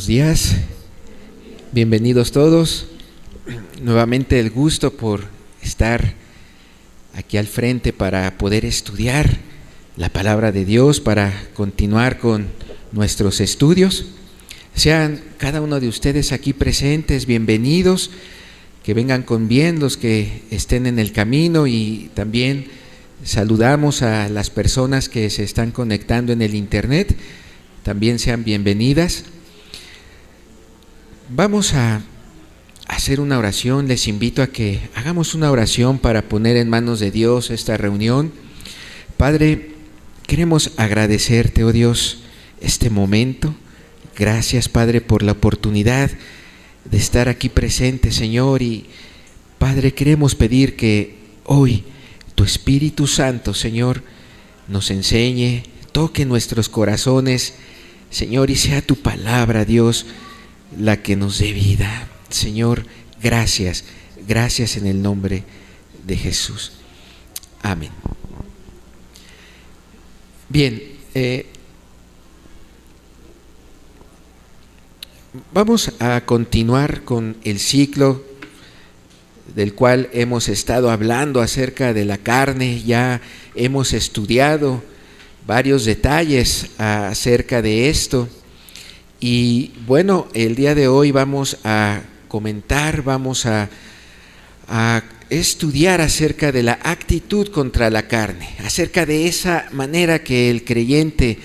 días, bienvenidos todos. Nuevamente el gusto por estar aquí al frente para poder estudiar la palabra de Dios, para continuar con nuestros estudios. Sean cada uno de ustedes aquí presentes bienvenidos, que vengan con bien los que estén en el camino, y también saludamos a las personas que se están conectando en el internet. También sean bienvenidas. Vamos a hacer una oración. Les invito a que hagamos una oración para poner en manos de Dios esta reunión. Padre, queremos agradecerte, oh Dios, este momento. Gracias, Padre, por la oportunidad de estar aquí presente, Señor. Y Padre, queremos pedir que hoy tu Espíritu Santo, Señor, nos enseñe, toque nuestros corazones, Señor, y sea tu palabra, Dios, la que nos dé vida. Señor, gracias, gracias en el nombre de Jesús. Amén. Bien, vamos a continuar con el ciclo del cual hemos estado hablando acerca de la carne. Ya hemos estudiado varios detalles acerca de esto, y bueno, el día de hoy vamos a comentar, vamos a estudiar acerca de la actitud contra la carne, acerca de esa manera que el creyente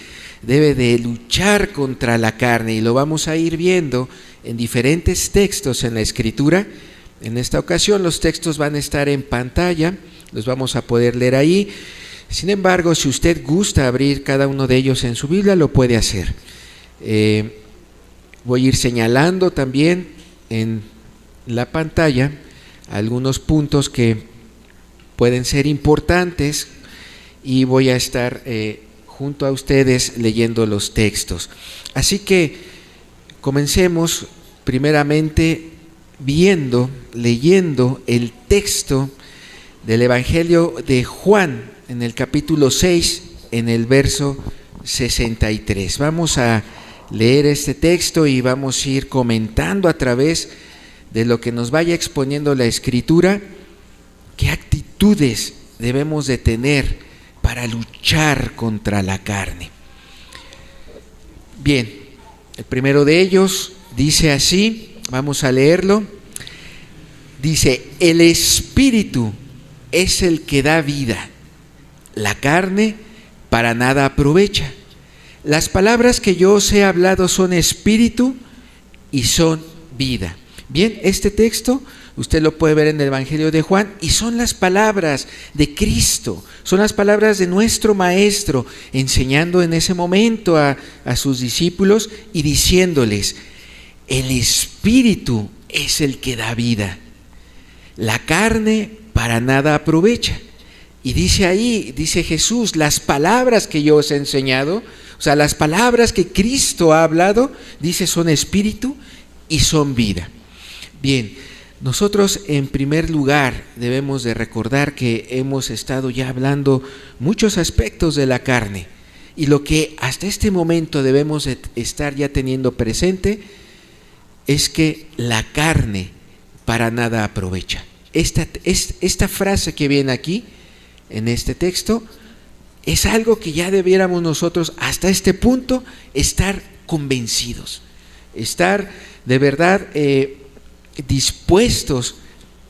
debe de luchar contra la carne, y lo vamos a ir viendo en diferentes textos en la Escritura. En esta ocasión los textos van a estar en pantalla, los vamos a poder leer ahí. Sin embargo, si usted gusta abrir cada uno de ellos en su Biblia, lo puede hacer. Voy a ir señalando también en la pantalla algunos puntos que pueden ser importantes, y voy a estar junto a ustedes leyendo los textos. Así que comencemos primeramente leyendo el texto del Evangelio de Juan en el capítulo 6, en el verso 63. Vamos a leer este texto y vamos a ir comentando a través de lo que nos vaya exponiendo la Escritura, qué actitudes debemos de tener para luchar contra la carne. Bien, el primero de ellos dice así, vamos a leerlo. Dice: el Espíritu es el que da vida, la carne para nada aprovecha. Las palabras que yo os he hablado son espíritu y son vida. Bien, este texto usted lo puede ver en el Evangelio de Juan, y son las palabras de Cristo, son las palabras de nuestro Maestro, enseñando en ese momento a sus discípulos y diciéndoles: el Espíritu es el que da vida, la carne para nada aprovecha. Y dice ahí, dice Jesús, las palabras que yo os he enseñado, o sea, las palabras que Cristo ha hablado, dice, son espíritu y son vida. Bien, nosotros en primer lugar debemos de recordar que hemos estado ya hablando muchos aspectos de la carne, y lo que hasta este momento debemos de estar ya teniendo presente es que la carne para nada aprovecha. Esta frase que viene aquí en este texto es algo que ya debiéramos nosotros hasta este punto estar convencidos, estar de verdad dispuestos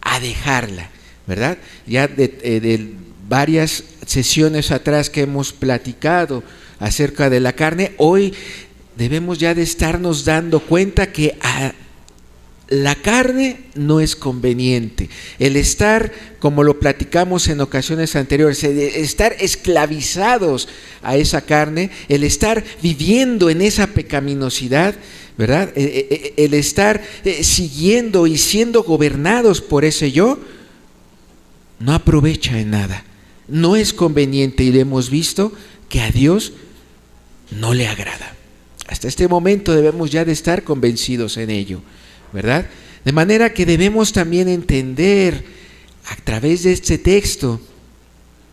a dejarla, ¿verdad? Ya de varias sesiones atrás que hemos platicado acerca de la carne, hoy debemos ya de estarnos dando cuenta que la carne no es conveniente. El estar, como lo platicamos en ocasiones anteriores, el estar esclavizados a esa carne, el estar viviendo en esa pecaminosidad, ¿verdad? El estar siguiendo y siendo gobernados por ese yo, no aprovecha en nada, no es conveniente, y lo hemos visto que a Dios no le agrada. Hasta este momento debemos ya de estar convencidos en ello, ¿verdad? De manera que debemos también entender a través de este texto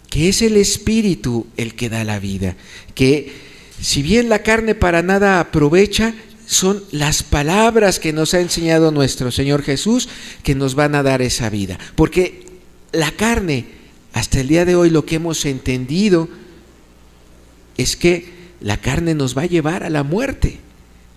que es el Espíritu el que da la vida, que si bien la carne para nada aprovecha, son las palabras que nos ha enseñado nuestro Señor Jesús que nos van a dar esa vida. Porque la carne, hasta el día de hoy lo que hemos entendido es que la carne nos va a llevar a la muerte.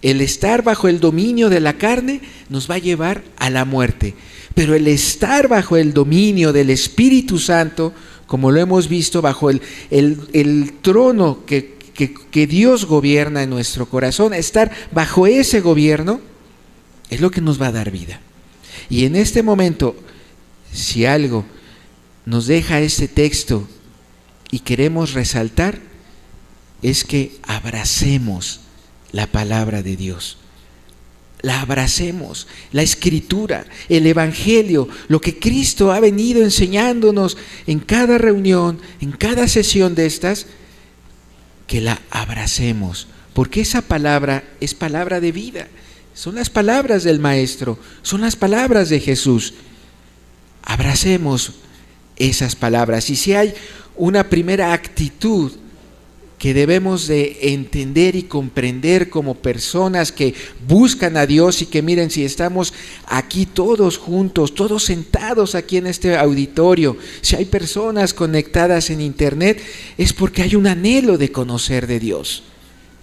El estar bajo el dominio de la carne nos va a llevar a la muerte. Pero el estar bajo el dominio del Espíritu Santo, como lo hemos visto, bajo el trono que Dios gobierna en nuestro corazón, estar bajo ese gobierno es lo que nos va a dar vida. Y en este momento, si algo nos deja este texto y queremos resaltar, es que abracemos la palabra de Dios. La abracemos, la Escritura, el Evangelio, lo que Cristo ha venido enseñándonos en cada reunión, en cada sesión de estas, que la abracemos, porque esa palabra es palabra de vida, son las palabras del Maestro, son las palabras de Jesús. Abracemos esas palabras. Y si hay una primera actitud que debemos de entender y comprender como personas que buscan a Dios, y que miren, si estamos aquí todos juntos, todos sentados aquí en este auditorio, si hay personas conectadas en internet, es porque hay un anhelo de conocer de Dios,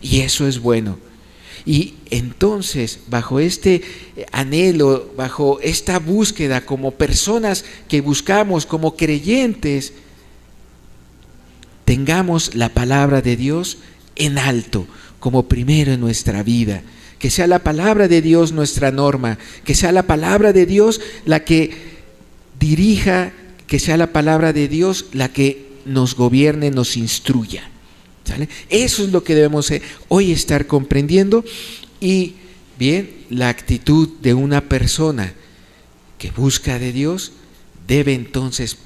y eso es bueno. Y entonces, bajo este anhelo, bajo esta búsqueda, como personas que buscamos, como creyentes, tengamos la palabra de Dios en alto, como primero en nuestra vida. Que sea la palabra de Dios nuestra norma, que sea la palabra de Dios la que dirija, que sea la palabra de Dios la que nos gobierne, nos instruya. ¿Sale? Eso es lo que debemos hoy estar comprendiendo. Y bien, la actitud de una persona que busca de Dios debe entonces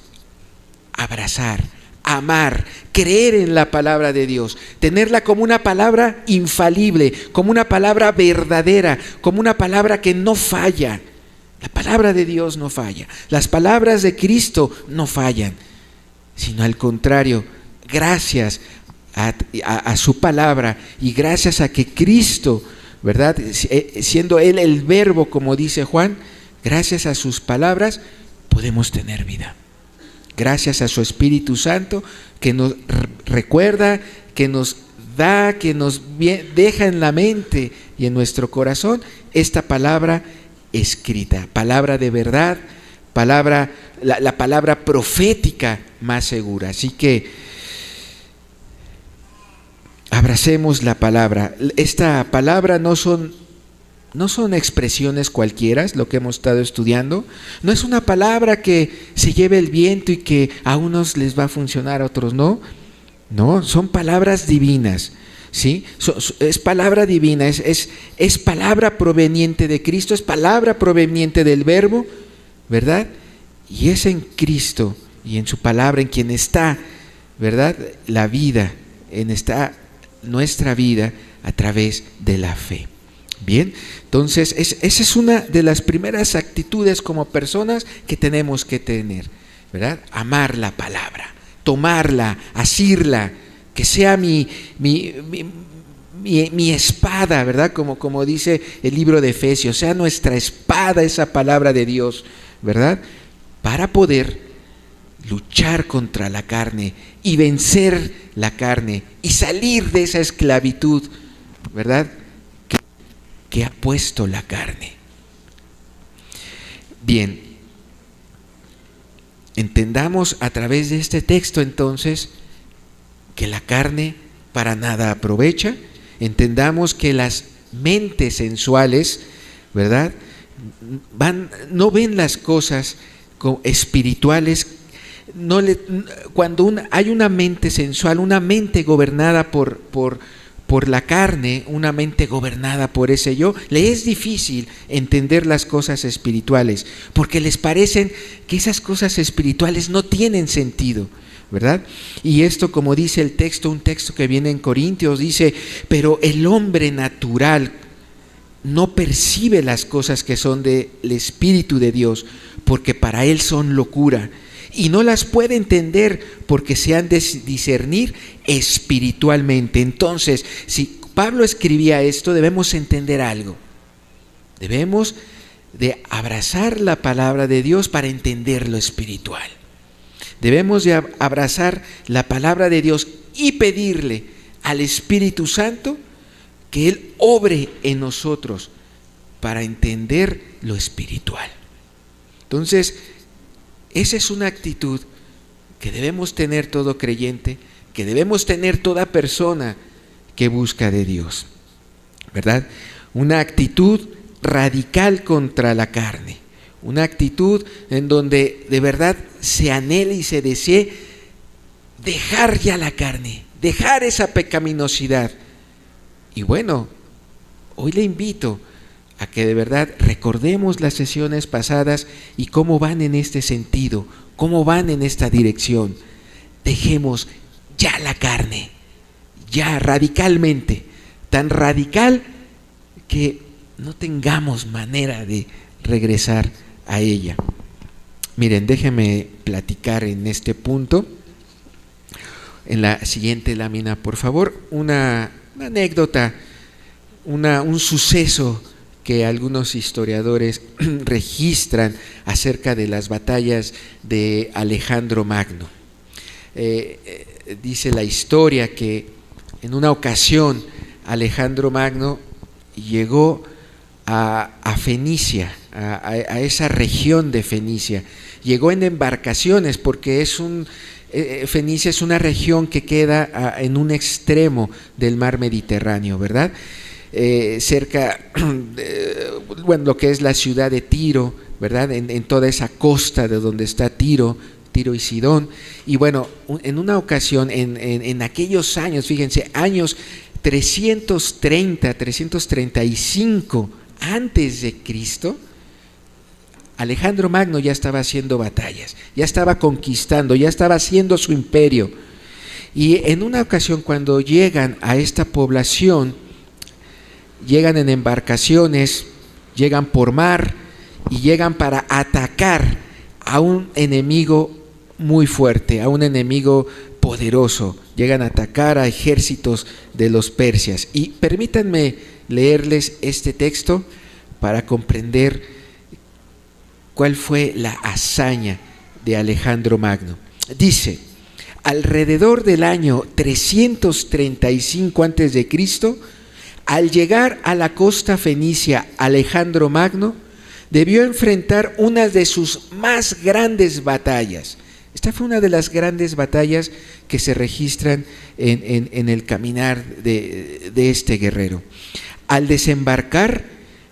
abrazar, amar, creer en la palabra de Dios, tenerla como una palabra infalible, como una palabra verdadera, como una palabra que no falla. La palabra de Dios no falla, las palabras de Cristo no fallan, sino al contrario, gracias a su palabra y gracias a que Cristo, ¿verdad?, siendo Él el verbo, como dice Juan, gracias a sus palabras podemos tener vida. Gracias a su Espíritu Santo que nos recuerda, que nos da, que nos deja en la mente y en nuestro corazón esta palabra escrita, palabra de verdad, la palabra profética más segura. Así que abracemos la palabra. Esta palabra no son expresiones cualquiera, lo que hemos estado estudiando. No es una palabra que se lleve el viento y que a unos les va a funcionar, a otros no. No, son palabras divinas, ¿sí? Es palabra divina, es palabra proveniente de Cristo, es palabra proveniente del Verbo, ¿verdad? Y es en Cristo y en su palabra en quien está, ¿verdad?, la vida, está nuestra vida a través de la fe. Bien, entonces esa es una de las primeras actitudes como personas que tenemos que tener, ¿verdad? Amar la palabra, tomarla, asirla, que sea mi espada, ¿verdad? Como dice el libro de Efesios, sea nuestra espada esa palabra de Dios, ¿verdad? Para poder luchar contra la carne y vencer la carne y salir de esa esclavitud, ¿verdad?, que ha puesto la carne. Bien, entendamos a través de este texto entonces que la carne para nada aprovecha. Entendamos que las mentes sensuales, ¿verdad?, no ven las cosas espirituales. Cuando hay una mente sensual, una mente gobernada por la carne, una mente gobernada por ese yo, le es difícil entender las cosas espirituales, porque les parecen que esas cosas espirituales no tienen sentido, ¿verdad? Y esto, como dice el texto, un texto que viene en Corintios, dice: pero el hombre natural no percibe las cosas que son del Espíritu de Dios, porque para él son locura, y no las puede entender porque se han de discernir espiritualmente. Entonces, si Pablo escribía esto, debemos entender algo. Debemos de abrazar la palabra de Dios para entender lo espiritual. Debemos de abrazar la palabra de Dios y pedirle al Espíritu Santo que Él obre en nosotros para entender lo espiritual. Entonces, esa es una actitud que debemos tener todo creyente, que debemos tener toda persona que busca de Dios, ¿verdad? Una actitud radical contra la carne, una actitud en donde de verdad se anhele y se desee dejar ya la carne, dejar esa pecaminosidad. Y bueno, hoy le invito a que de verdad recordemos las sesiones pasadas y cómo van en este sentido, cómo van en esta dirección. Dejemos ya la carne, ya radicalmente, tan radical que no tengamos manera de regresar a ella. Miren, déjenme platicar en este punto, en la siguiente lámina, por favor, una anécdota, un suceso que algunos historiadores registran acerca de las batallas de Alejandro Magno. Dice la historia que en una ocasión Alejandro Magno llegó a Fenicia, a esa región de Fenicia. Llegó en embarcaciones porque Fenicia es una región que queda en un extremo del mar Mediterráneo, ¿verdad? Cerca de lo que es la ciudad de Tiro, ¿verdad? En toda esa costa de donde está Tiro y Sidón. Y bueno, en una ocasión, en aquellos años, fíjense, años 335 antes de Cristo, Alejandro Magno ya estaba haciendo batallas, ya estaba conquistando, ya estaba haciendo su imperio. Y en una ocasión, cuando llegan a esta población, llegan en embarcaciones, llegan por mar y llegan para atacar a un enemigo muy fuerte, a un enemigo poderoso. Llegan a atacar a ejércitos de los persias. Y permítanme leerles este texto para comprender cuál fue la hazaña de Alejandro Magno. Dice: alrededor del año 335 a.C., al llegar a la costa fenicia, Alejandro Magno debió enfrentar una de sus más grandes batallas. Esta fue una de las grandes batallas que se registran en el caminar de este guerrero. Al desembarcar,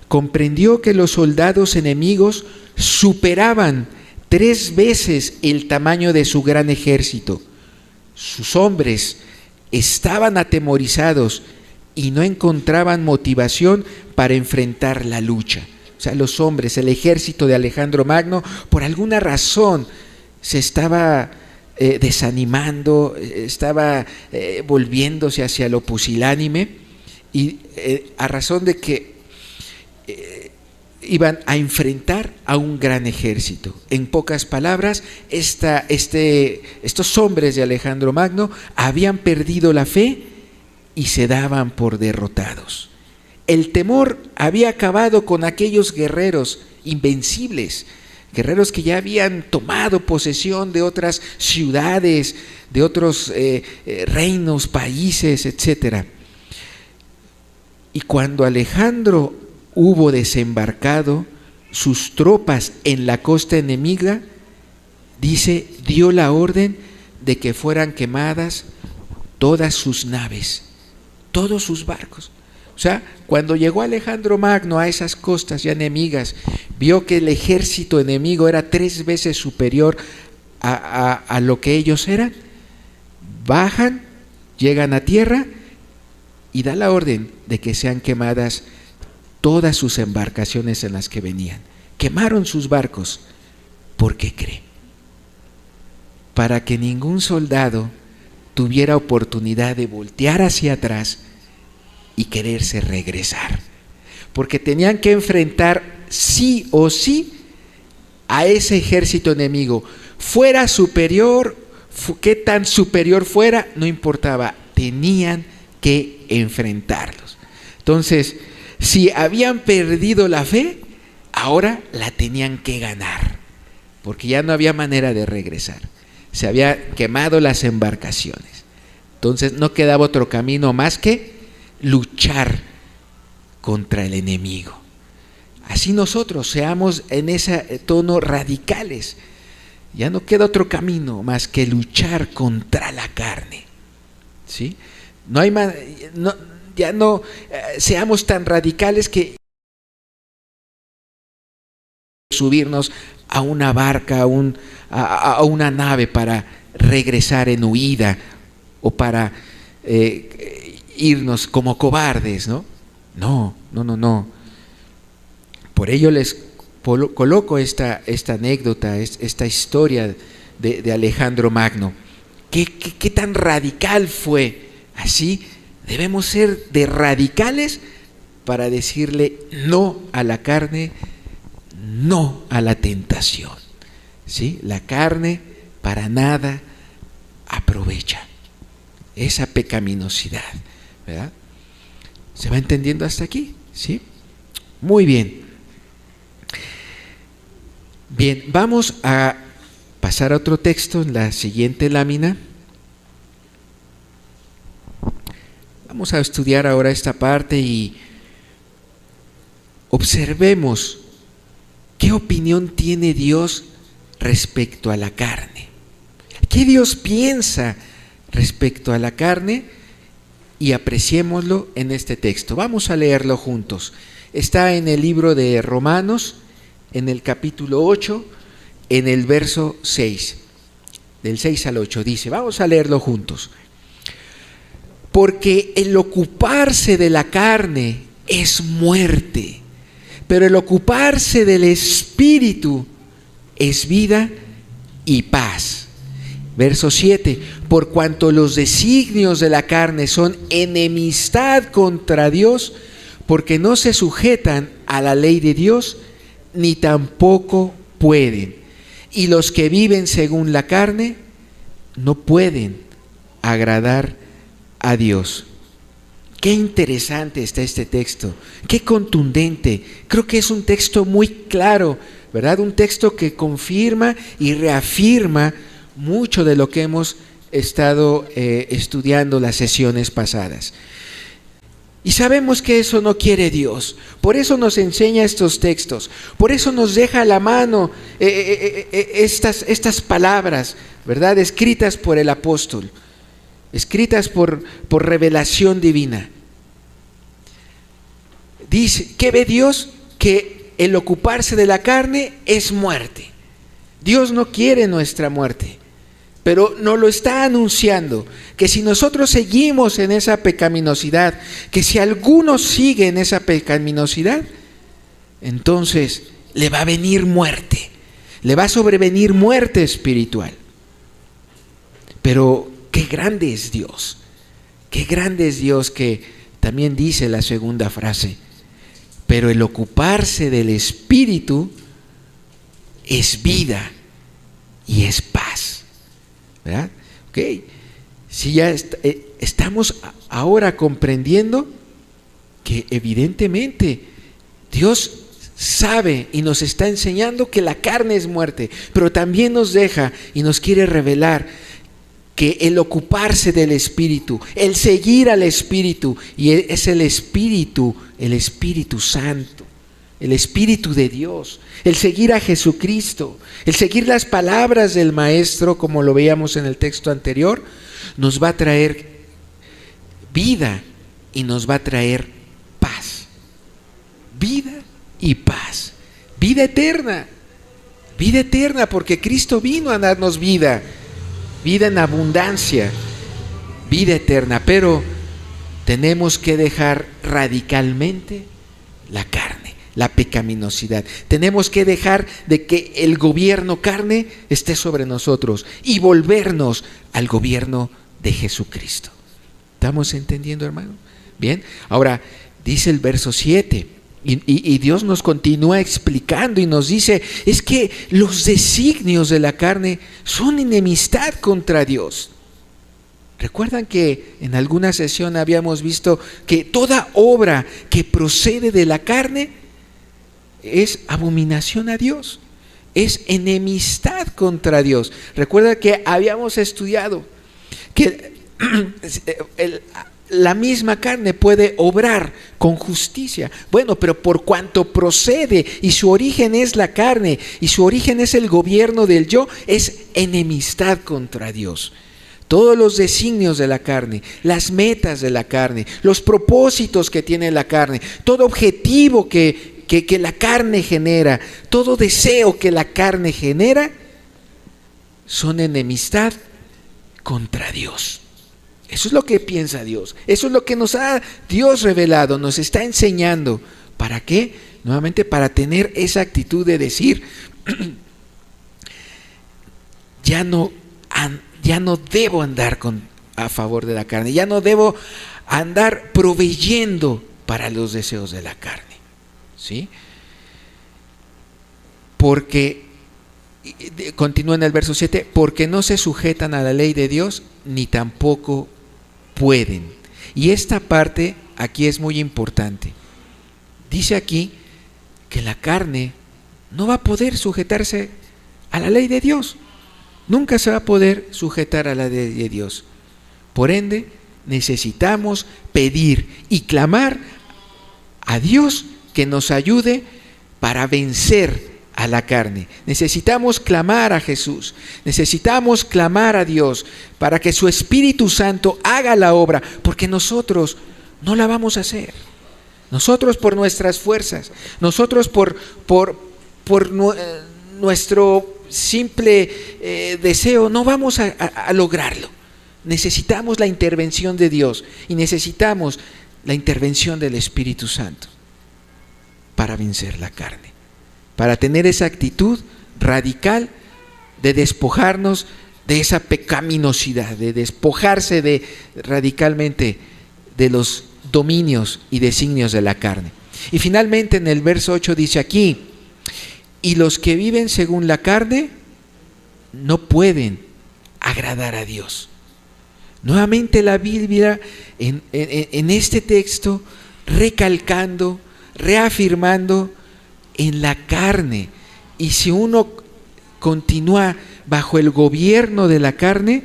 comprendió que los soldados enemigos superaban 3 veces el tamaño de su gran ejército. Sus hombres estaban atemorizados y no encontraban motivación para enfrentar la lucha. O sea, los hombres, el ejército de Alejandro Magno, por alguna razón se estaba desanimando, estaba volviéndose hacia lo pusilánime, y a razón de que iban a enfrentar a un gran ejército. En pocas palabras, estos hombres de Alejandro Magno habían perdido la fe y se daban por derrotados. El temor había acabado con aquellos guerreros invencibles, guerreros que ya habían tomado posesión de otras ciudades, de otros reinos, países, etc. Y cuando Alejandro hubo desembarcado sus tropas en la costa enemiga, dice, dio la orden de que fueran quemadas todas sus naves, todos sus barcos. O sea, cuando llegó Alejandro Magno a esas costas ya enemigas, vio que el ejército enemigo era 3 veces superior a lo que ellos eran. Bajan, llegan a tierra y da la orden de que sean quemadas todas sus embarcaciones en las que venían. Quemaron sus barcos. ¿Por qué cree? Para que ningún soldado tuviera oportunidad de voltear hacia atrás y quererse regresar, porque tenían que enfrentar sí o sí a ese ejército enemigo, fuera superior, qué tan superior fuera, no importaba, tenían que enfrentarlos. Entonces, si habían perdido la fe, ahora la tenían que ganar, porque ya no había manera de regresar. Se habían quemado las embarcaciones. Entonces no quedaba otro camino más que luchar contra el enemigo. Así nosotros seamos en ese tono radicales. Ya no queda otro camino más que luchar contra la carne. ¿Sí? Ya no seamos tan radicales que subirnos a una barca, a una nave para regresar en huida o para irnos como cobardes, ¿no? No. Por ello les coloco esta anécdota, esta historia de Alejandro Magno. ¿Qué tan radical fue? Así debemos ser de radicales para decirle no a la carne, no a la tentación. ¿Sí? La carne para nada aprovecha esa pecaminosidad, ¿verdad? ¿Se va entendiendo hasta aquí? ¿Sí? Muy bien. Bien, vamos a pasar a otro texto en la siguiente lámina. Vamos a estudiar ahora esta parte y observemos qué opinión tiene Dios respecto a la carne. ¿Qué Dios piensa respecto a la carne? Y apreciémoslo en este texto. Vamos a leerlo juntos. Está en el libro de Romanos, en el capítulo 8, en el verso 6. Del 6 al 8 dice, vamos a leerlo juntos. Porque el ocuparse de la carne es muerte, pero el ocuparse del Espíritu es vida y paz. Verso 7, por cuanto los designios de la carne son enemistad contra Dios, porque no se sujetan a la ley de Dios, ni tampoco pueden. Y los que viven según la carne no pueden agradar a Dios. Qué interesante está este texto, qué contundente. Creo que es un texto muy claro, ¿verdad? Un texto que confirma y reafirma mucho de lo que hemos estado estudiando las sesiones pasadas. Y sabemos que eso no quiere Dios. Por eso nos enseña estos textos. Por eso nos deja a la mano estas palabras, ¿verdad? Escritas por el apóstol, escritas por revelación divina. Dice, ¿qué ve Dios? Que el ocuparse de la carne es muerte. Dios no quiere nuestra muerte, pero nos lo está anunciando, que si nosotros seguimos en esa pecaminosidad, que si alguno sigue en esa pecaminosidad, entonces le va a venir muerte, le va a sobrevenir muerte espiritual. Pero qué grande es Dios, qué grande es Dios, que también dice la segunda frase, pero el ocuparse del Espíritu es vida y es paz. ¿Verdad? Ok, si ya estamos ahora comprendiendo que evidentemente Dios sabe y nos está enseñando que la carne es muerte, pero también nos deja y nos quiere revelar que el ocuparse del Espíritu, el seguir al Espíritu, y es el Espíritu Santo, el Espíritu de Dios, el seguir a Jesucristo, el seguir las palabras del Maestro, como lo veíamos en el texto anterior, nos va a traer vida y nos va a traer paz. Vida y paz. Vida eterna, porque Cristo vino a darnos vida en abundancia, vida eterna, pero tenemos que dejar radicalmente la carne, la pecaminosidad. Tenemos que dejar de que el gobierno carne esté sobre nosotros y volvernos al gobierno de Jesucristo. ¿Estamos entendiendo, hermano? Bien, ahora dice el verso 7, y Dios nos continúa explicando y nos dice, es que los designios de la carne son enemistad contra Dios. Recuerdan que en alguna sesión habíamos visto que toda obra que procede de la carne es abominación a Dios, es enemistad contra Dios. Recuerda que habíamos estudiado que la misma carne puede obrar con justicia. Bueno, pero por cuanto procede y su origen es la carne y su origen es el gobierno del yo, es enemistad contra Dios. Todos los designios de la carne, las metas de la carne, los propósitos que tiene la carne, todo objetivo que la carne genera, todo deseo que la carne genera, son enemistad contra Dios. Eso es lo que piensa Dios. Eso es lo que nos ha Dios revelado, nos está enseñando. ¿Para qué? Nuevamente para tener esa actitud de decir, ya no debo andar a favor de la carne, ya no debo andar proveyendo para los deseos de la carne. ¿Sí? Porque, continúa en el verso 7, porque no se sujetan a la ley de Dios, ni tampoco pueden. Y esta parte aquí es muy importante. Dice aquí que la carne no va a poder sujetarse a la ley de Dios. Nunca se va a poder sujetar a la ley de Dios. Por ende, necesitamos pedir y clamar a Dios que nos ayude para vencer a la carne. Necesitamos clamar a Jesús, necesitamos clamar a Dios para que su Espíritu Santo haga la obra, porque nosotros no la vamos a hacer. Nosotros por nuestras fuerzas, nosotros por nuestro simple deseo no vamos a lograrlo. Necesitamos la intervención de Dios y necesitamos la intervención del Espíritu Santo para vencer la carne, para tener esa actitud radical de despojarnos de esa pecaminosidad, de despojarse radicalmente de los dominios y designios de la carne. Y finalmente en el verso 8 dice aquí, y los que viven según la carne no pueden agradar a Dios. Nuevamente la Biblia en este texto recalcando, reafirmando en la carne. Y si uno continúa bajo el gobierno de la carne,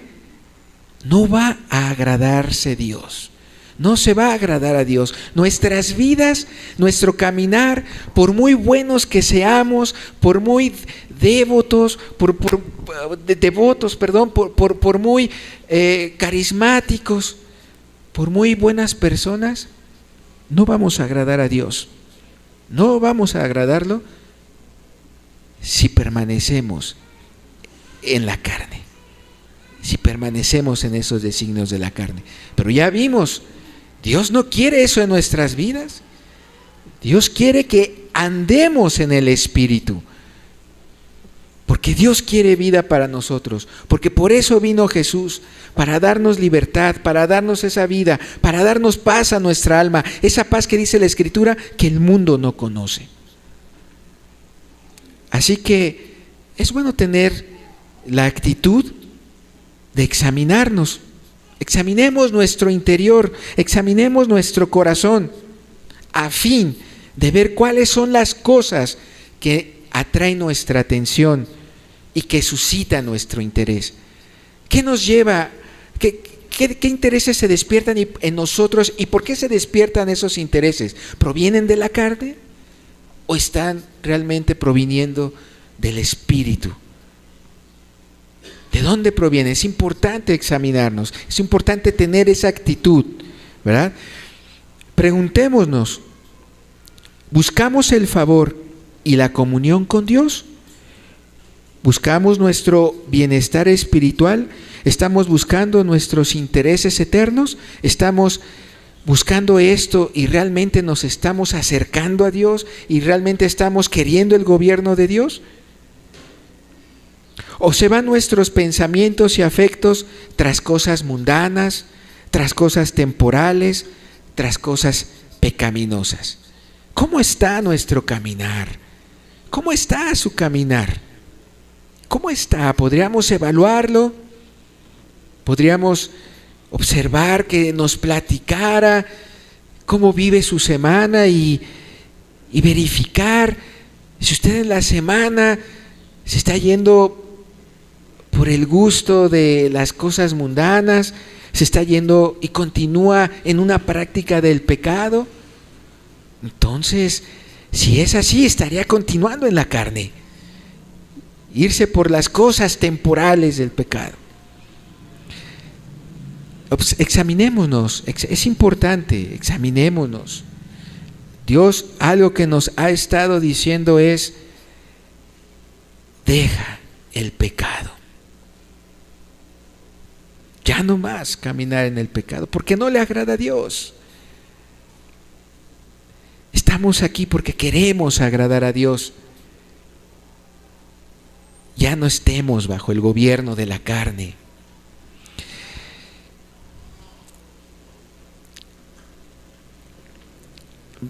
no va a agradarse Dios. No se va a agradar a Dios. Nuestras vidas, nuestro caminar, por muy buenos que seamos, por muy devotos, por muy carismáticos, por muy buenas personas, no vamos a agradar a Dios. No vamos a agradarlo si permanecemos en la carne, si permanecemos en esos designios de la carne. Pero ya vimos, Dios no quiere eso en nuestras vidas. Dios quiere que andemos en el Espíritu, porque Dios quiere vida para nosotros, porque por eso vino Jesús, para darnos libertad, para darnos esa vida, para darnos paz a nuestra alma, esa paz que dice la Escritura que el mundo no conoce. Así que es bueno tener la actitud de examinarnos. Examinemos nuestro interior, examinemos nuestro corazón, a fin de ver cuáles son las cosas que atraen nuestra atención y que suscitan nuestro interés. ¿Qué nos lleva? ¿Qué intereses se despiertan en nosotros y por qué se despiertan esos intereses? ¿Provienen de la carne o están realmente proviniendo del Espíritu? ¿De dónde proviene? Es importante examinarnos, es importante tener esa actitud, ¿verdad? Preguntémonos, ¿buscamos el favor y la comunión con Dios? ¿Buscamos nuestro bienestar espiritual? ¿Estamos buscando nuestros intereses eternos? ¿Estamos buscando esto y realmente nos estamos acercando a Dios y realmente estamos queriendo el gobierno de Dios? ¿O se van nuestros pensamientos y afectos tras cosas mundanas, tras cosas temporales, tras cosas pecaminosas? ¿Cómo está nuestro caminar? ¿Cómo está su caminar? ¿Cómo está? ¿Podríamos evaluarlo? ¿Podríamos observar, que nos platicara cómo vive su semana y verificar si usted en la semana se está yendo por el gusto de las cosas mundanas, se está yendo y continúa en una práctica del pecado. Entonces, si es así, estaría continuando en la carne, irse por las cosas temporales del pecado. Examinémonos, es importante, examinémonos. Dios algo que nos ha estado diciendo es: deja el pecado. Ya no más caminar en el pecado, porque no le agrada a Dios. Estamos aquí porque queremos agradar a Dios. Ya no estemos bajo el gobierno de la carne.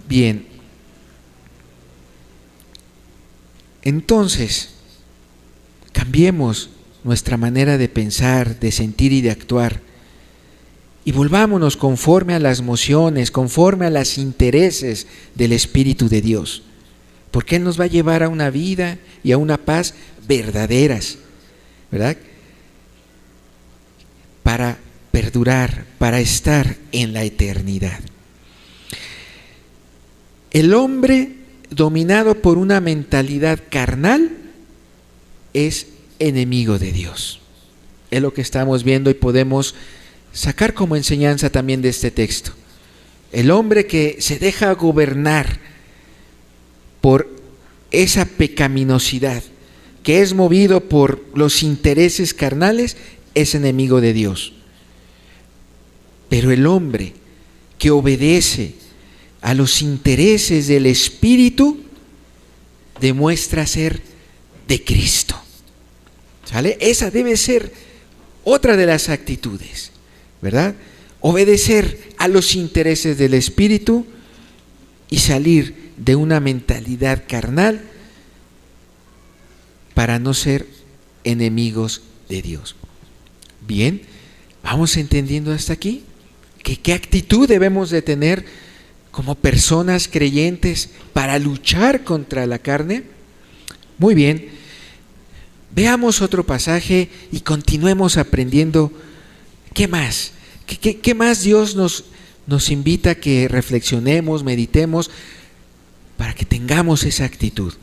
Bien, entonces cambiemos nuestra manera de pensar, de sentir y de actuar, y volvámonos conforme a las emociones, conforme a los intereses del Espíritu de Dios, porque Él nos va a llevar a una vida y a una paz verdaderas, ¿verdad? Para perdurar, para estar en la eternidad. El hombre dominado por una mentalidad carnal es enemigo de Dios. Es lo que estamos viendo y podemos sacar como enseñanza también de este texto. El hombre que se deja gobernar por esa pecaminosidad, que es movido por los intereses carnales, es enemigo de Dios. Pero el hombre que obedece a los intereses del Espíritu demuestra ser de Cristo. ¿Sale? Esa debe ser otra de las actitudes, ¿verdad? Obedecer a los intereses del Espíritu y salir de una mentalidad carnal para no ser enemigos de Dios. Bien, ¿vamos entendiendo hasta aquí? ¿Qué actitud debemos de tener como personas creyentes para luchar contra la carne? Muy bien, veamos otro pasaje y continuemos aprendiendo. ¿Qué más? ¿Qué más Dios nos invita a que reflexionemos, meditemos para que tengamos esa actitud?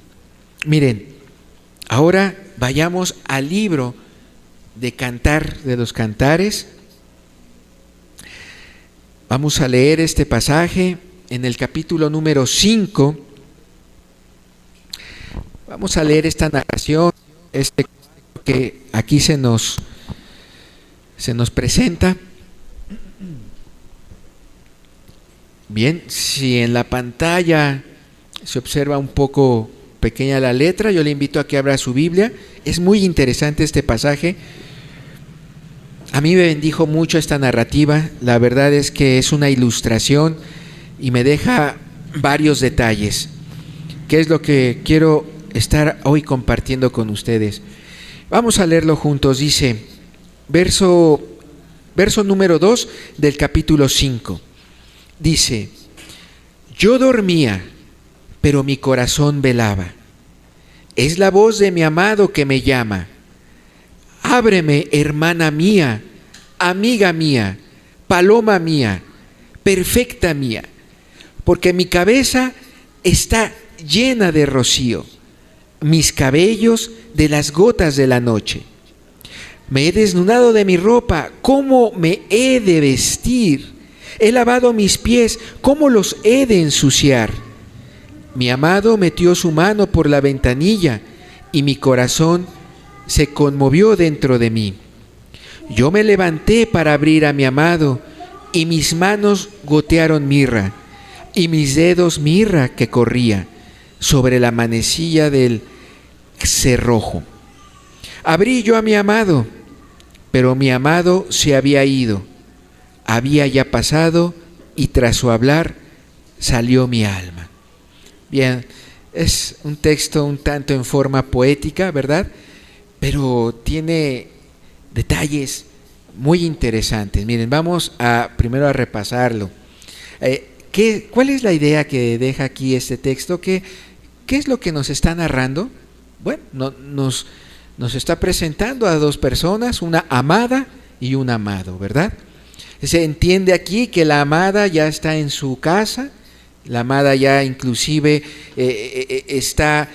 Miren, ahora vayamos al libro de Cantar de los Cantares. Vamos a leer este pasaje en el capítulo número 5. Vamos a leer esta narración, que aquí se nos presenta. Bien, si en la pantalla se observa un poco pequeña la letra, yo le invito a que abra su Biblia. Es muy interesante este pasaje. A mí me bendijo mucho esta narrativa. La verdad es que es una ilustración y me deja varios detalles, que es lo que quiero estar hoy compartiendo con ustedes. Vamos a leerlo juntos. Dice, verso número 2 del capítulo 5. Dice: yo dormía, pero mi corazón velaba. Es la voz de mi amado que me llama. Ábreme, hermana mía, amiga mía, paloma mía, perfecta mía, porque mi cabeza está llena de rocío, mis cabellos de las gotas de la noche. Me he desnudado de mi ropa, ¿cómo me he de vestir? He lavado mis pies, ¿cómo los he de ensuciar? Mi amado metió su mano por la ventanilla y mi corazón se conmovió dentro de mí. Yo me levanté para abrir a mi amado y mis manos gotearon mirra y mis dedos mirra que corría sobre la manecilla del cerrojo. Abrí yo a mi amado, pero mi amado se había ido. Había ya pasado y tras su hablar salió mi alma. Bien, es un texto un tanto en forma poética, ¿verdad? Pero tiene detalles muy interesantes. Miren, vamos primero a repasarlo. ¿Cuál es la idea que deja aquí este texto? ¿Qué es lo que nos está narrando? Bueno, nos está presentando a dos personas, una amada y un amado, ¿verdad? Se entiende aquí que la amada ya está en su casa, la amada ya inclusive está,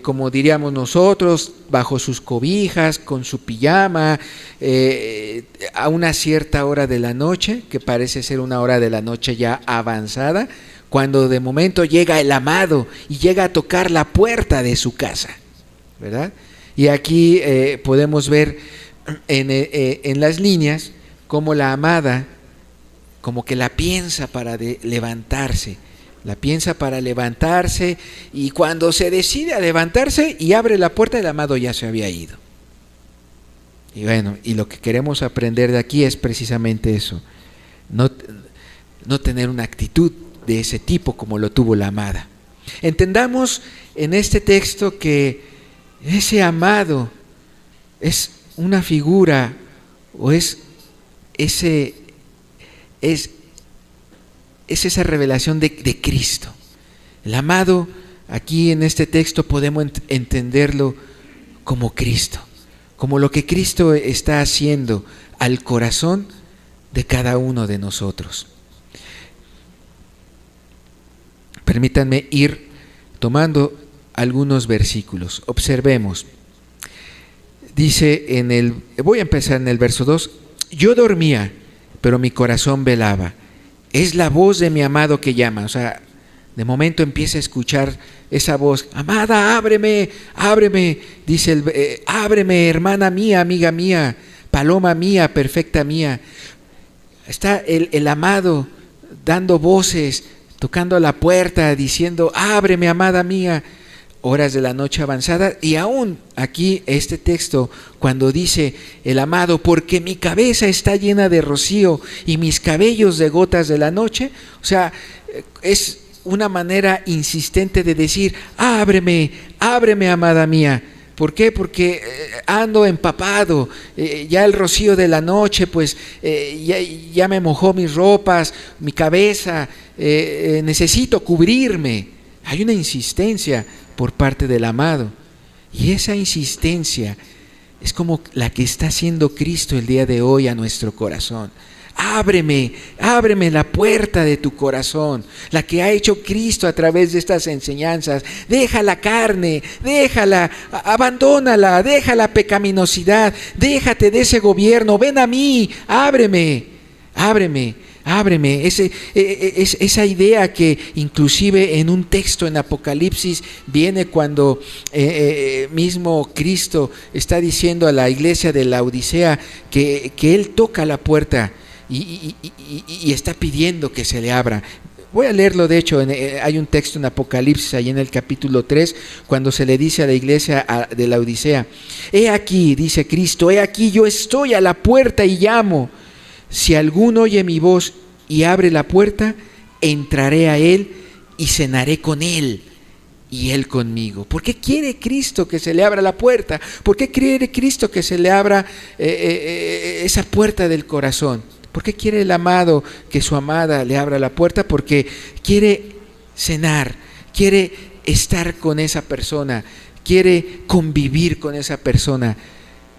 como diríamos nosotros, bajo sus cobijas, con su pijama, a una cierta hora de la noche, que parece ser una hora de la noche ya avanzada, cuando de momento llega el amado y llega a tocar la puerta de su casa, ¿verdad? Y aquí podemos ver en las líneas cómo la amada como que la piensa para levantarse, y cuando se decide a levantarse y abre la puerta, el amado ya se había ido. Y bueno, y lo que queremos aprender de aquí es precisamente eso, no tener una actitud de ese tipo como lo tuvo la amada. Entendamos en este texto que ese amado es una figura, o es esa revelación de Cristo. El amado, aquí en este texto podemos entenderlo como Cristo, como lo que Cristo está haciendo al corazón de cada uno de nosotros. Permítanme ir tomando algunos versículos. Observemos. Dice voy a empezar en el verso 2. Yo dormía, pero mi corazón velaba. Es la voz de mi amado que llama. O sea, de momento empieza a escuchar esa voz. Amada, ábreme, ábreme. Dice, ábreme, hermana mía, amiga mía, paloma mía, perfecta mía. Está el amado dando voces, tocando la puerta, diciendo, ábreme, amada mía. Horas de la noche avanzada. Y aún aquí este texto, cuando dice el amado, porque mi cabeza está llena de rocío y mis cabellos de gotas de la noche, o sea, es una manera insistente de decir, ábreme, ábreme, amada mía. ¿Por qué? Porque ando empapado, ya el rocío de la noche pues ya me mojó mis ropas, mi cabeza, necesito cubrirme. Hay una insistencia por parte del amado, y esa insistencia es como la que está haciendo Cristo el día de hoy a nuestro corazón. Ábreme, ábreme la puerta de tu corazón, la que ha hecho Cristo a través de estas enseñanzas. Deja la carne, déjala, abandónala, deja la pecaminosidad, déjate de ese gobierno, ven a mí, ábreme, ábreme. Ábreme, esa idea que inclusive en un texto en Apocalipsis viene cuando mismo Cristo está diciendo a la iglesia de la Odisea que Él toca la puerta y está pidiendo que se le abra. Voy a leerlo, de hecho, hay un texto en Apocalipsis, ahí en el capítulo 3, cuando se le dice a la iglesia de la Odisea, he aquí, dice Cristo, he aquí yo estoy a la puerta y llamo. Si alguno oye mi voz y abre la puerta, entraré a él y cenaré con él y él conmigo. ¿Por qué quiere Cristo que se le abra la puerta? ¿Por qué quiere Cristo que se le abra esa puerta del corazón? ¿Por qué quiere el amado que su amada le abra la puerta? Porque quiere cenar, quiere estar con esa persona, quiere convivir con esa persona.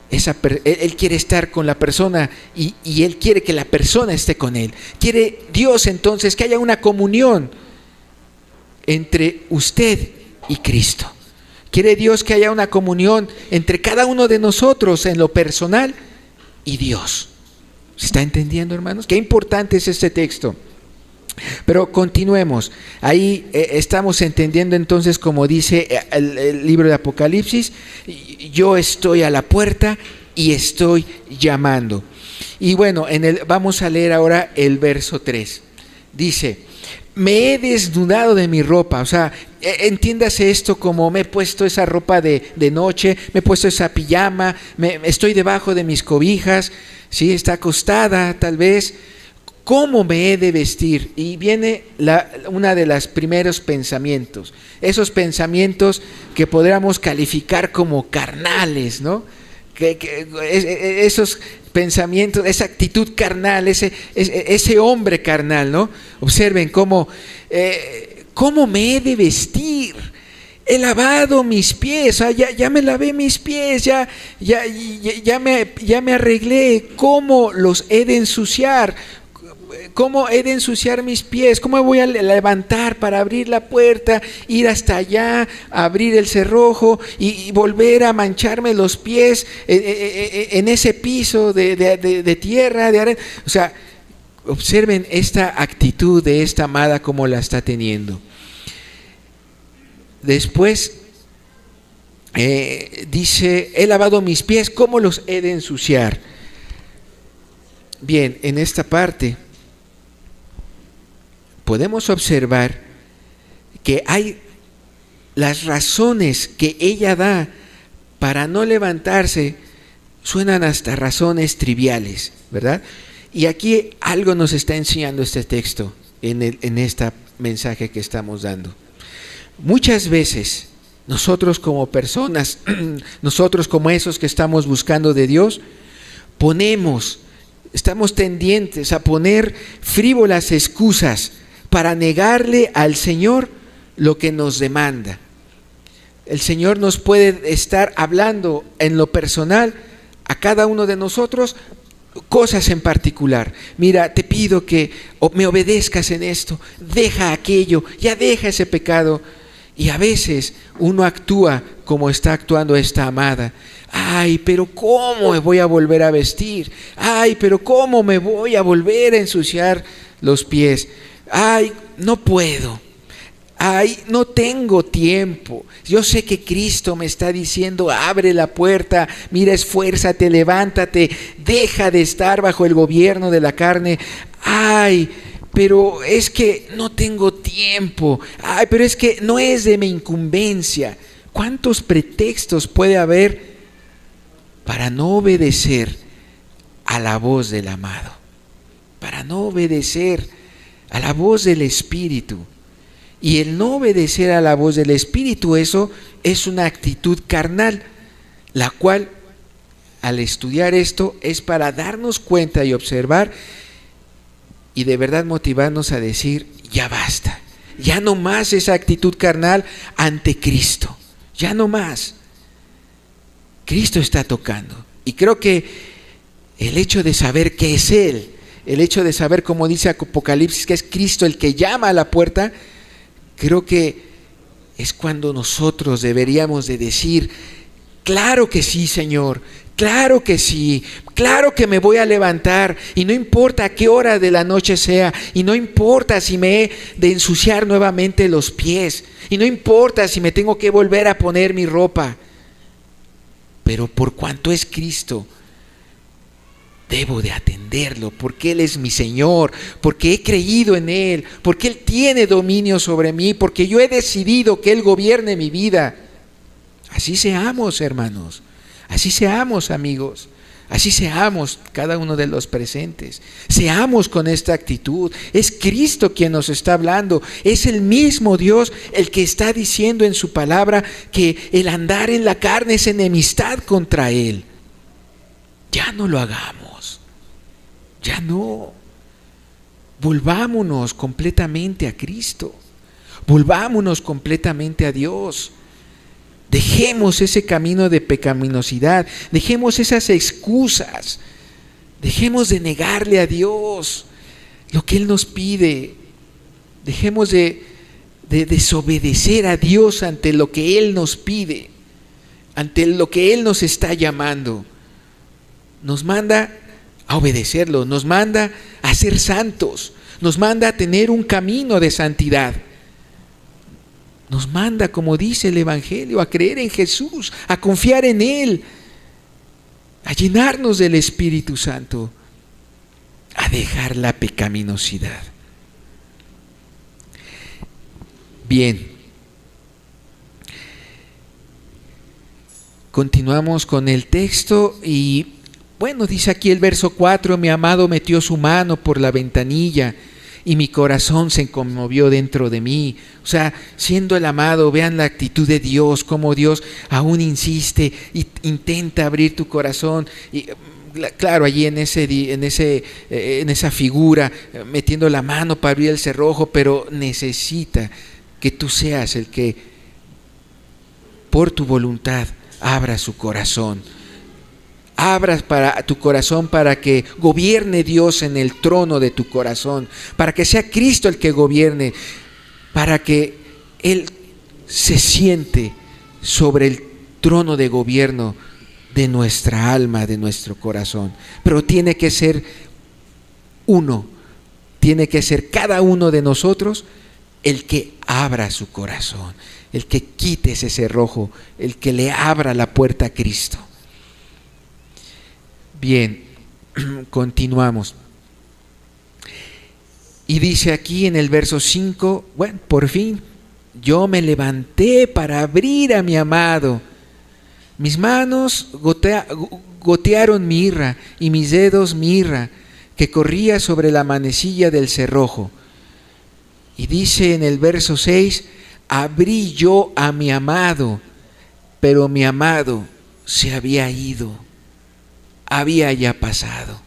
Él quiere estar con la persona y Él quiere que la persona esté con Él. Quiere Dios entonces que haya una comunión entre usted y Cristo. Quiere Dios que haya una comunión entre cada uno de nosotros en lo personal y Dios. ¿Se está entendiendo, hermanos? Qué importante es este texto. Pero continuemos. Ahí estamos entendiendo entonces, como dice el libro de Apocalipsis, yo estoy a la puerta y estoy llamando. Y bueno, vamos a leer ahora el verso 3. Dice, me he desnudado de mi ropa. O sea, entiéndase esto como me he puesto esa ropa de noche, me he puesto esa pijama, estoy debajo de mis cobijas, ¿sí? Está acostada tal vez. ¿Cómo me he de vestir? Y viene una de los primeros pensamientos, esos pensamientos que podríamos calificar como carnales, ¿no? esos pensamientos, esa actitud carnal, ese hombre carnal, ¿no? Observen cómo me he de vestir. He lavado mis pies, ya me lavé mis pies, ya me arreglé. ¿Cómo los he de ensuciar? ¿Cómo he de ensuciar mis pies? ¿Cómo me voy a levantar para abrir la puerta, ir hasta allá, abrir el cerrojo y volver a mancharme los pies en ese piso de tierra, de arena? O sea, observen esta actitud de esta amada como la está teniendo. Después dice, he lavado mis pies, ¿cómo los he de ensuciar? Bien, en esta parte podemos observar que hay las razones que ella da para no levantarse, suenan hasta razones triviales, ¿verdad? Y aquí algo nos está enseñando este texto en este mensaje que estamos dando. Muchas veces nosotros como personas, nosotros como esos que estamos buscando de Dios, estamos tendientes a poner frívolas excusas para negarle al Señor lo que nos demanda. El Señor nos puede estar hablando en lo personal a cada uno de nosotros cosas en particular. Mira, te pido que me obedezcas en esto, deja aquello, ya deja ese pecado. Y a veces uno actúa como está actuando esta amada. Ay, pero ¿cómo me voy a volver a vestir? Ay, pero ¿cómo me voy a volver a ensuciar los pies? Ay, no puedo. Ay, no tengo tiempo. Yo sé que Cristo me está diciendo, abre la puerta, mira, esfuérzate, levántate, deja de estar bajo el gobierno de la carne. Ay, pero es que no tengo tiempo. Ay, pero es que no es de mi incumbencia. ¿Cuántos pretextos puede haber para no obedecer a la voz del amado? Para no obedecer a la voz del Espíritu. Y el no obedecer a la voz del Espíritu, eso es una actitud carnal, la cual al estudiar esto es para darnos cuenta y observar y de verdad motivarnos a decir, ya basta, ya no más esa actitud carnal ante Cristo, ya no más. Cristo está tocando. Y creo que el hecho de saber que es Él, el hecho de saber, como dice Apocalipsis, que es Cristo el que llama a la puerta, creo que es cuando nosotros deberíamos de decir, claro que sí, Señor, claro que sí, claro que me voy a levantar y no importa a qué hora de la noche sea y no importa si me he de ensuciar nuevamente los pies y no importa si me tengo que volver a poner mi ropa, pero por cuanto es Cristo, debo de atenderlo, porque Él es mi Señor, porque he creído en Él, porque Él tiene dominio sobre mí, porque yo he decidido que Él gobierne mi vida. Así seamos, hermanos, así seamos, amigos, así seamos cada uno de los presentes. Seamos con esta actitud. Es Cristo quien nos está hablando, es el mismo Dios el que está diciendo en su palabra que el andar en la carne es enemistad contra Él. Ya no lo hagamos, ya no. Volvámonos completamente a Cristo, volvámonos completamente a Dios. Dejemos ese camino de pecaminosidad, dejemos esas excusas, dejemos de negarle a Dios lo que Él nos pide, dejemos de desobedecer a Dios ante lo que Él nos pide, ante lo que Él nos está llamando. Nos manda a obedecerlo, nos manda a ser santos, nos manda a tener un camino de santidad. Nos manda, como dice el Evangelio, a creer en Jesús, a confiar en Él, a llenarnos del Espíritu Santo, a dejar la pecaminosidad. Bien, continuamos con el texto y bueno, dice aquí el verso 4, mi amado metió su mano por la ventanilla y mi corazón se conmovió dentro de mí. O sea, siendo el amado, vean la actitud de Dios, cómo Dios aún insiste y intenta abrir tu corazón. Y claro, allí en esa figura, metiendo la mano para abrir el cerrojo, pero necesita que tú seas el que, por tu voluntad, abra su corazón. Abras para tu corazón para que gobierne Dios en el trono de tu corazón, para que sea Cristo el que gobierne, para que Él se siente sobre el trono de gobierno de nuestra alma, de nuestro corazón. Pero tiene que ser uno, tiene que ser cada uno de nosotros el que abra su corazón, el que quite ese cerrojo, el que le abra la puerta a Cristo. Bien, continuamos. Y dice aquí en el verso 5, bueno, por fin yo me levanté para abrir a mi amado. Mis manos gotearon mirra y mis dedos mirra que corría sobre la manecilla del cerrojo. Y dice en el verso 6, abrí yo a mi amado, pero mi amado se había ido. Había ya pasado,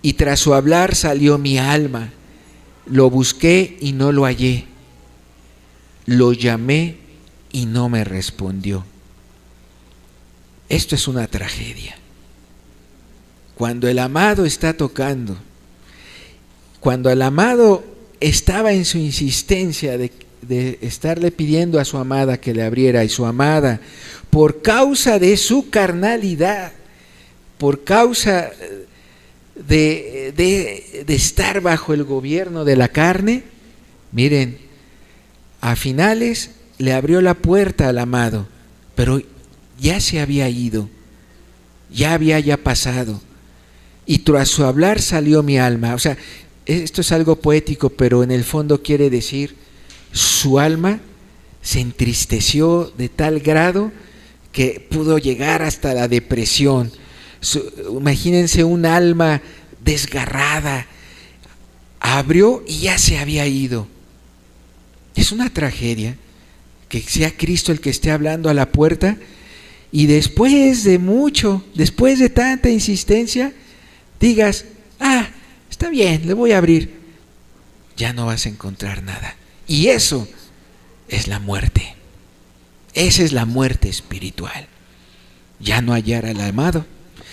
y tras su hablar salió mi alma. Lo busqué y no lo hallé, lo llamé y no me respondió. Esto es una tragedia. Cuando el amado está tocando, cuando el amado estaba en su insistencia de estarle pidiendo a su amada que le abriera, y su amada, por causa de su carnalidad, por causa de estar bajo el gobierno de la carne, miren, a finales le abrió la puerta al amado, pero ya se había ido, ya había pasado, y tras su hablar salió mi alma. O sea, esto es algo poético, pero en el fondo quiere decir, su alma se entristeció de tal grado que pudo llegar hasta la depresión. Imagínense un alma desgarrada, abrió y ya se había ido. Es una tragedia que sea Cristo el que esté hablando a la puerta y después de mucho, después de tanta insistencia, digas, está bien, le voy a abrir. Ya no vas a encontrar nada. Y eso es la muerte. Esa es la muerte espiritual. Ya no hallar al amado.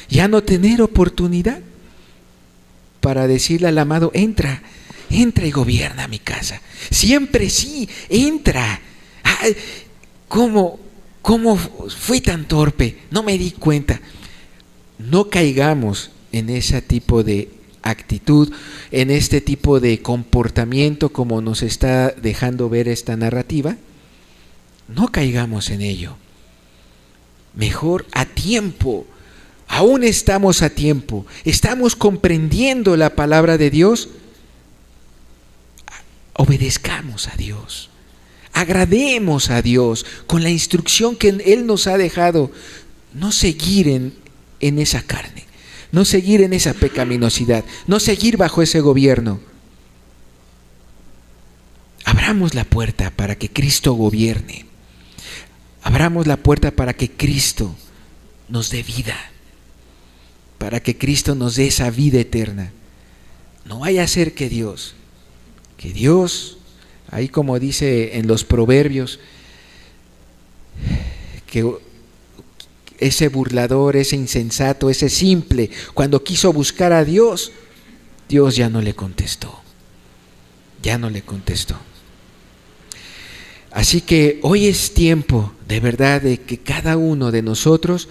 Ya no tener oportunidad para decirle al amado, entra y gobierna mi casa. Siempre sí, entra. ¿Cómo fui tan torpe? No me di cuenta. No caigamos en ese tipo de actitud, en este tipo de comportamiento como nos está dejando ver esta narrativa. No caigamos en ello. Mejor a tiempo. Aún estamos a tiempo, estamos comprendiendo la palabra de Dios, obedezcamos a Dios, agrademos a Dios con la instrucción que Él nos ha dejado, no seguir en esa carne, no seguir en esa pecaminosidad, no seguir bajo ese gobierno. Abramos la puerta para que Cristo gobierne, abramos la puerta para que Cristo nos dé vida, para que Cristo nos dé esa vida eterna. No vaya a ser que Dios, ahí como dice en los proverbios, que ese burlador, ese insensato, ese simple, cuando quiso buscar a Dios, Dios ya no le contestó. Así que hoy es tiempo de verdad de que cada uno de nosotros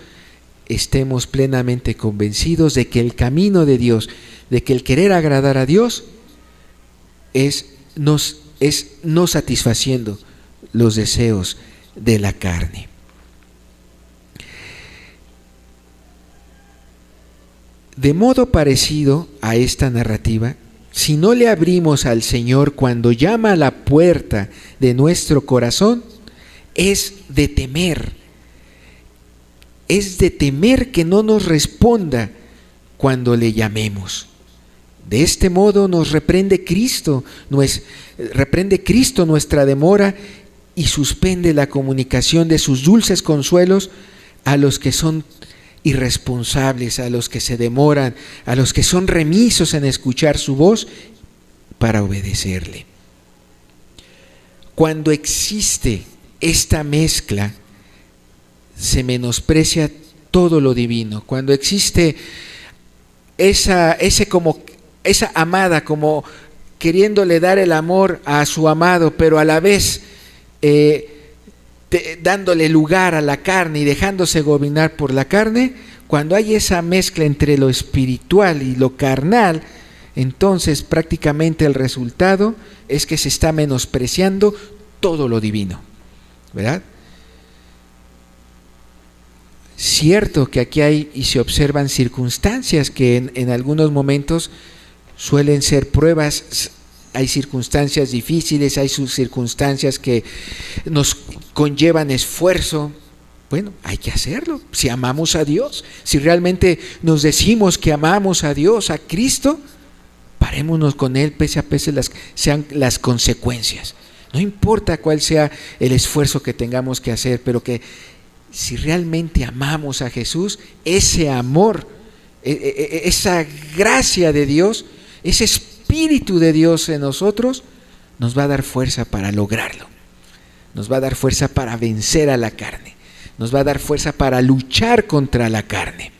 estemos plenamente convencidos de que el camino de Dios, de que el querer agradar a Dios es no satisfaciendo los deseos de la carne. De modo parecido a esta narrativa, si no le abrimos al Señor cuando llama a la puerta de nuestro corazón, es de temer que no nos responda cuando le llamemos. De este modo nos reprende Cristo nuestra demora y suspende la comunicación de sus dulces consuelos a los que son irresponsables, a los que se demoran, a los que son remisos en escuchar su voz para obedecerle. Cuando existe esta mezcla, se menosprecia todo lo divino. Cuando existe esa amada, como queriéndole dar el amor a su amado, pero a la vez dándole lugar a la carne y dejándose gobernar por la carne, cuando hay esa mezcla entre lo espiritual y lo carnal, entonces prácticamente el resultado es que se está menospreciando todo lo divino, ¿verdad? Cierto que aquí hay y se observan circunstancias que en algunos momentos suelen ser pruebas, hay circunstancias difíciles, hay sus circunstancias que nos conllevan esfuerzo. Bueno, hay que hacerlo, si amamos a Dios, si realmente nos decimos que amamos a Dios, a Cristo, parémonos con Él pese a pese sean las consecuencias. No importa cuál sea el esfuerzo que tengamos que hacer, pero que si realmente amamos a Jesús, ese amor, esa gracia de Dios, ese Espíritu de Dios en nosotros, nos va a dar fuerza para lograrlo. Nos va a dar fuerza para vencer a la carne. Nos va a dar fuerza para luchar contra la carne.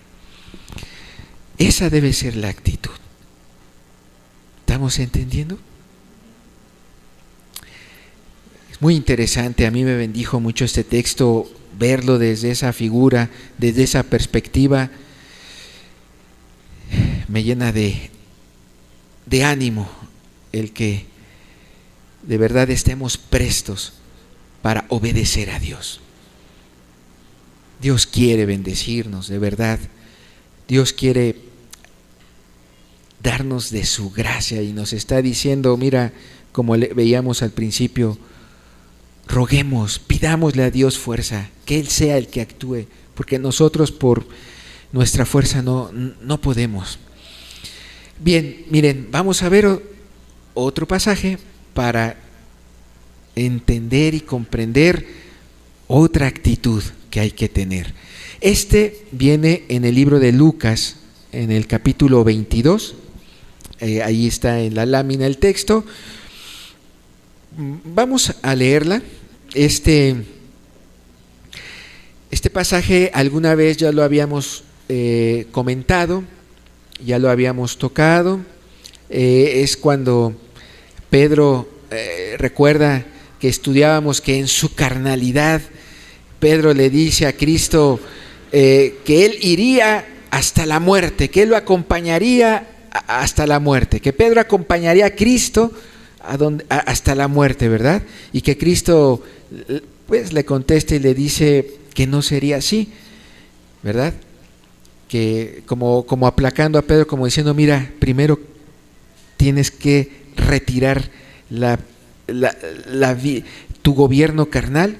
Esa debe ser la actitud. ¿Estamos entendiendo? Es muy interesante, a mí me bendijo mucho este texto, verlo desde esa figura, desde esa perspectiva, me llena de ánimo el que de verdad estemos prestos para obedecer a Dios. Dios quiere bendecirnos, de verdad. Dios quiere darnos de su gracia y nos está diciendo, mira, como veíamos al principio, roguemos, pidámosle a Dios fuerza, que Él sea el que actúe, porque nosotros por nuestra fuerza no podemos. Bien, miren, vamos a ver otro pasaje para entender y comprender otra actitud que hay que tener. Este viene en el libro de Lucas, en el capítulo 22, ahí está en la lámina el texto. Vamos a leerla. Este pasaje alguna vez ya lo habíamos comentado, ya lo habíamos tocado. Es cuando Pedro recuerda que estudiábamos que en su carnalidad Pedro le dice a Cristo que él iría hasta la muerte, que él lo acompañaría hasta la muerte, que Pedro acompañaría a Cristo hasta la muerte, ¿verdad? Y que Cristo pues le contesta y le dice que no sería así, ¿verdad? Que como aplacando a Pedro, como diciendo, mira, primero tienes que retirar tu gobierno carnal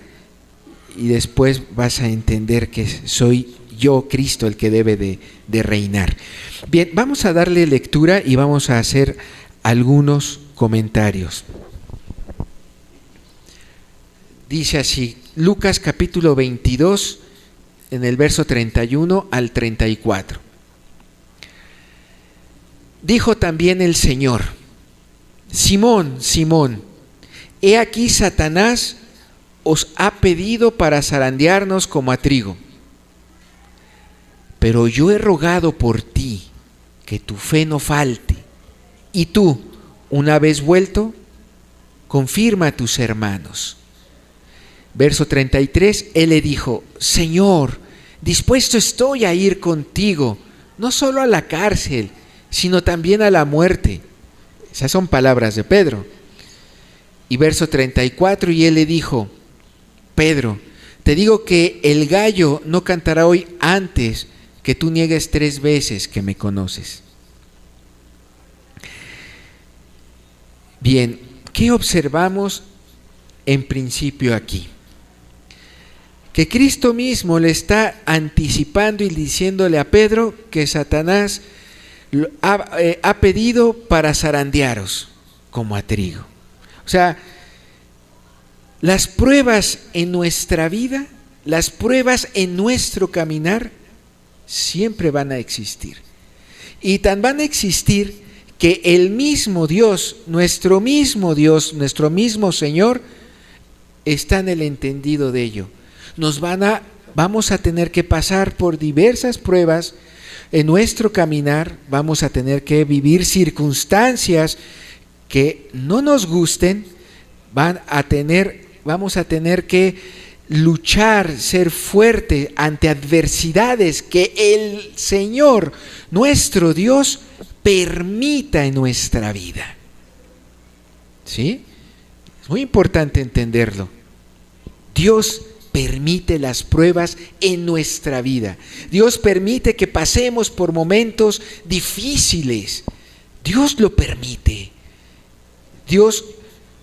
y después vas a entender que soy yo, Cristo, el que debe de reinar. Bien, vamos a darle lectura y vamos a hacer algunos comentarios. Dice así, Lucas capítulo 22, en el verso 31 al 34. Dijo también el Señor: Simón, Simón, he aquí Satanás os ha pedido para zarandearnos como a trigo. Pero yo he rogado por ti, que tu fe no falte, y tú, una vez vuelto, confirma a tus hermanos. Verso 33, él le dijo: Señor, dispuesto estoy a ir contigo, no solo a la cárcel, sino también a la muerte. Esas son palabras de Pedro. Y verso 34, y él le dijo: Pedro, te digo que el gallo no cantará hoy antes que tú niegues 3 veces que me conoces. Bien, ¿qué observamos en principio aquí? Que Cristo mismo le está anticipando y diciéndole a Pedro que Satanás ha pedido para zarandearos como a trigo. O sea, las pruebas en nuestra vida, las pruebas en nuestro caminar, siempre van a existir. Y tan van a existir que el mismo Dios, nuestro mismo Señor, está en el entendido de ello. Vamos a tener que pasar por diversas pruebas en nuestro caminar, vamos a tener que vivir circunstancias que no nos gusten, vamos a tener que luchar, ser fuerte ante adversidades que el Señor, nuestro Dios, permita en nuestra vida. ¿Sí? Es muy importante entenderlo. Dios permite las pruebas en nuestra vida. Dios permite que pasemos por momentos difíciles. Dios lo permite. Dios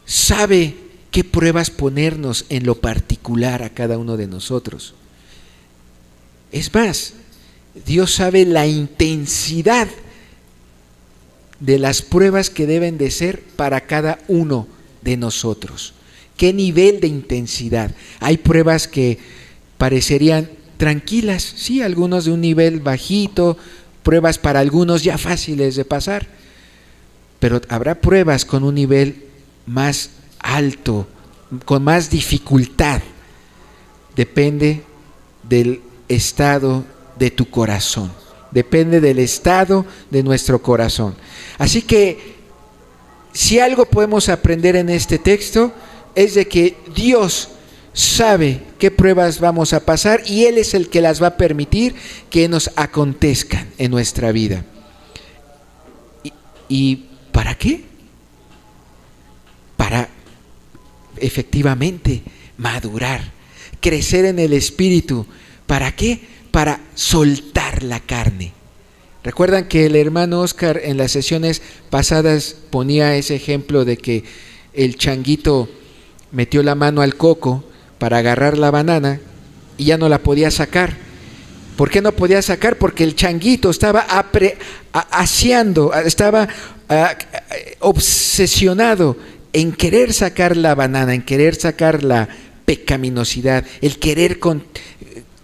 sabe qué pruebas ponernos en lo particular a cada uno de nosotros. Es más, Dios sabe la intensidad de las pruebas que deben de ser para cada uno de nosotros. ¿Qué nivel de intensidad? Hay pruebas que parecerían tranquilas, sí, algunos de un nivel bajito, pruebas para algunos ya fáciles de pasar, pero habrá pruebas con un nivel más alto, con más dificultad. Depende del estado de tu corazón, depende del estado de nuestro corazón. Así que si algo podemos aprender en este texto es de que Dios sabe qué pruebas vamos a pasar y Él es el que las va a permitir que nos acontezcan en nuestra vida. ¿Y para qué? Para efectivamente madurar, crecer en el Espíritu. ¿Para qué? Para soltar la carne. ¿Recuerdan que el hermano Oscar en las sesiones pasadas ponía ese ejemplo de que el changuito metió la mano al coco para agarrar la banana y ya no la podía sacar? ¿Por qué no podía sacar? Porque el changuito estaba estaba obsesionado en querer sacar la banana, en querer sacar la pecaminosidad, el querer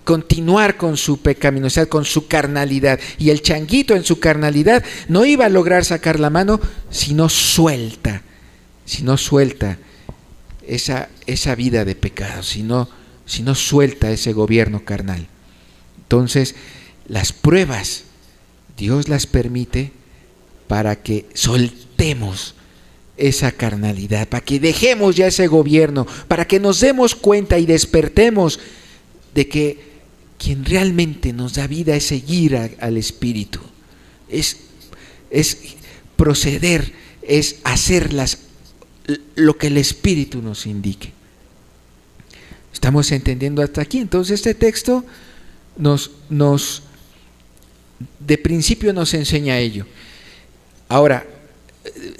continuar con su pecaminosidad, con su carnalidad. Y el changuito en su carnalidad no iba a lograr sacar la mano si no suelta esa vida de pecado, si no suelta ese gobierno carnal. Entonces, las pruebas, Dios las permite para que soltemos esa carnalidad, para que dejemos ya ese gobierno, para que nos demos cuenta y despertemos de que quien realmente nos da vida es seguir al Espíritu, es proceder, es hacer lo que el Espíritu nos indique. ¿Estamos entendiendo hasta aquí? Entonces este texto de principio nos enseña ello. Ahora,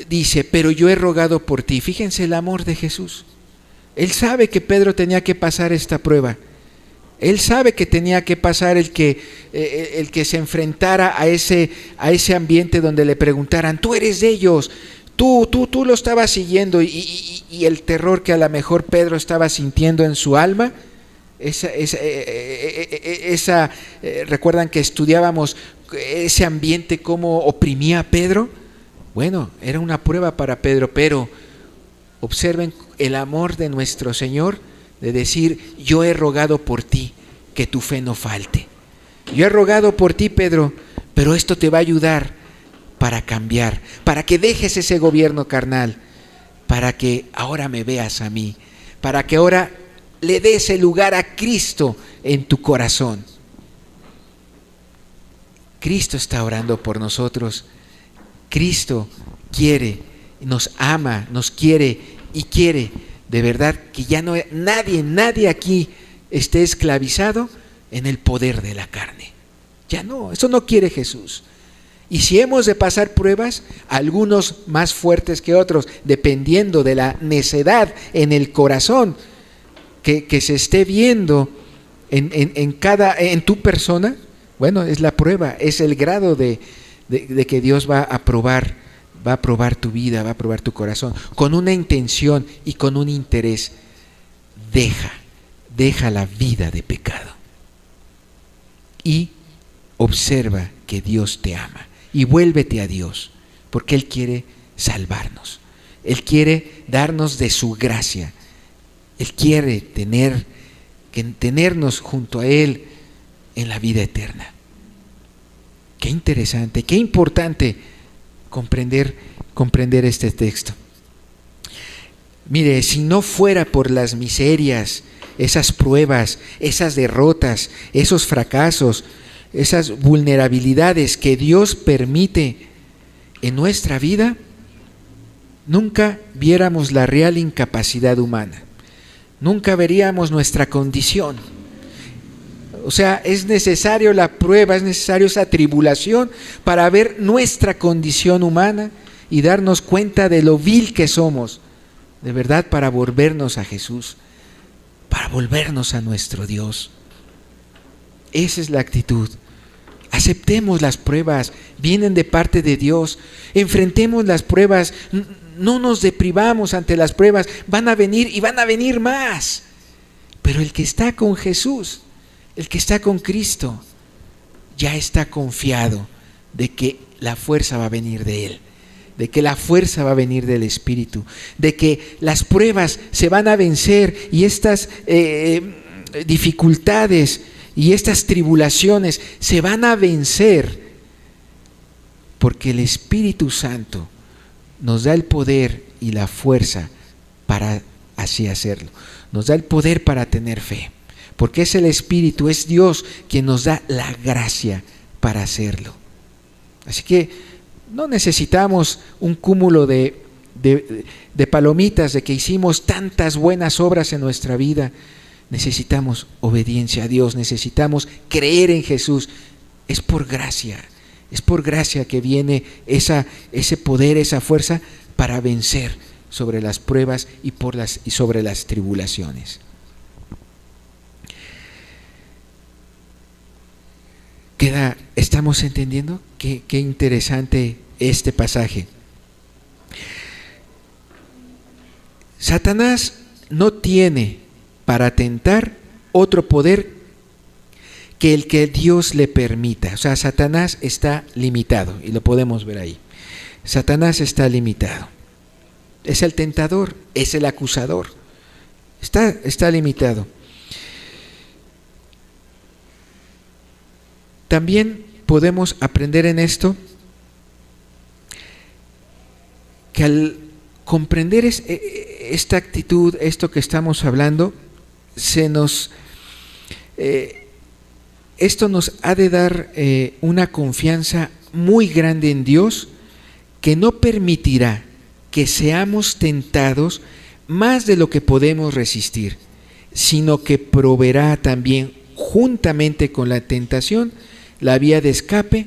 dice, pero yo he rogado por ti. Fíjense el amor de Jesús. Él sabe que Pedro tenía que pasar esta prueba. Él sabe que tenía que pasar el que se enfrentara a ese ambiente donde le preguntaran, tú eres de ellos, tú lo estabas siguiendo, y el terror que a lo mejor Pedro estaba sintiendo en su alma. Recuerdan que estudiábamos ese ambiente, cómo oprimía a Pedro. Bueno, era una prueba para Pedro, pero observen el amor de nuestro Señor, de decir, yo he rogado por ti, que tu fe no falte. Yo he rogado por ti, Pedro, pero esto te va a ayudar para cambiar, para que dejes ese gobierno carnal, para que ahora me veas a mí, para que ahora le des el lugar a Cristo en tu corazón. Cristo está orando por nosotros. Cristo quiere, nos ama, nos quiere y quiere de verdad que ya no nadie aquí esté esclavizado en el poder de la carne. Ya no, eso no quiere Jesús. Y si hemos de pasar pruebas, algunos más fuertes que otros, dependiendo de la necedad en el corazón que se esté viendo en tu persona, bueno, es la prueba, es el grado de de que Dios va a probar tu vida, va a probar tu corazón, con una intención y con un interés. Deja la vida de pecado y observa que Dios te ama y vuélvete a Dios, porque Él quiere salvarnos, Él quiere darnos de su gracia, Él quiere tenernos junto a Él en la vida eterna. Qué interesante, qué importante comprender este texto. Mire, si no fuera por las miserias, esas pruebas, esas derrotas, esos fracasos, esas vulnerabilidades que Dios permite en nuestra vida, nunca viéramos la real incapacidad humana, nunca veríamos nuestra condición. O sea, es necesario la prueba, es necesario esa tribulación para ver nuestra condición humana y darnos cuenta de lo vil que somos, de verdad, para volvernos a Jesús, para volvernos a nuestro Dios. Esa es la actitud. Aceptemos las pruebas, vienen de parte de Dios. Enfrentemos las pruebas, no nos deprivamos ante las pruebas, van a venir y van a venir más. Pero el que está con Jesús, el que está con Cristo, ya está confiado de que la fuerza va a venir de Él, de que la fuerza va a venir del Espíritu, de que las pruebas se van a vencer y estas dificultades y estas tribulaciones se van a vencer, porque el Espíritu Santo nos da el poder y la fuerza para así hacerlo. Nos da el poder para tener fe, porque es el Espíritu, es Dios quien nos da la gracia para hacerlo. Así que no necesitamos un cúmulo de palomitas de que hicimos tantas buenas obras en nuestra vida. Necesitamos obediencia a Dios, necesitamos creer en Jesús. Es por gracia que viene ese poder, esa fuerza para vencer sobre las pruebas y sobre las tribulaciones. ¿Estamos entendiendo? Qué interesante este pasaje. Satanás no tiene para tentar otro poder que el que Dios le permita. O sea, Satanás está limitado, y lo podemos ver ahí. Satanás está limitado. Es el tentador, es el acusador. Está limitado. También podemos aprender en esto que al comprender esta actitud, esto que estamos hablando, esto nos ha de dar una confianza muy grande en Dios, que no permitirá que seamos tentados más de lo que podemos resistir, sino que proveerá también, juntamente con la tentación, la vía de escape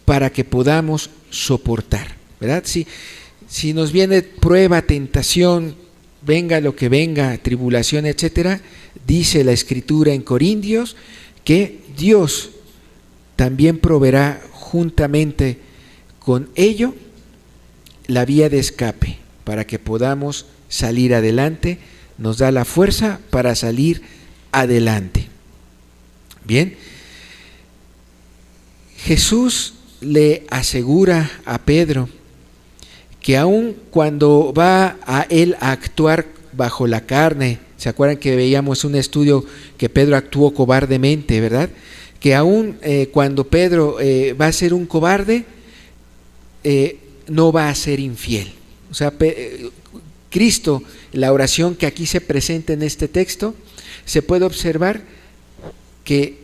para que podamos soportar, ¿verdad? Si nos viene prueba, tentación, venga lo que venga, tribulación, etcétera, dice la Escritura en Corintios que Dios también proveerá juntamente con ello la vía de escape para que podamos salir adelante, nos da la fuerza para salir adelante. Bien, Jesús le asegura a Pedro que aun cuando va a él a actuar bajo la carne, ¿se acuerdan que veíamos un estudio que Pedro actuó cobardemente, verdad? Que aun cuando Pedro va a ser un cobarde, no va a ser infiel. O sea, Cristo, la oración que aquí se presenta en este texto, se puede observar que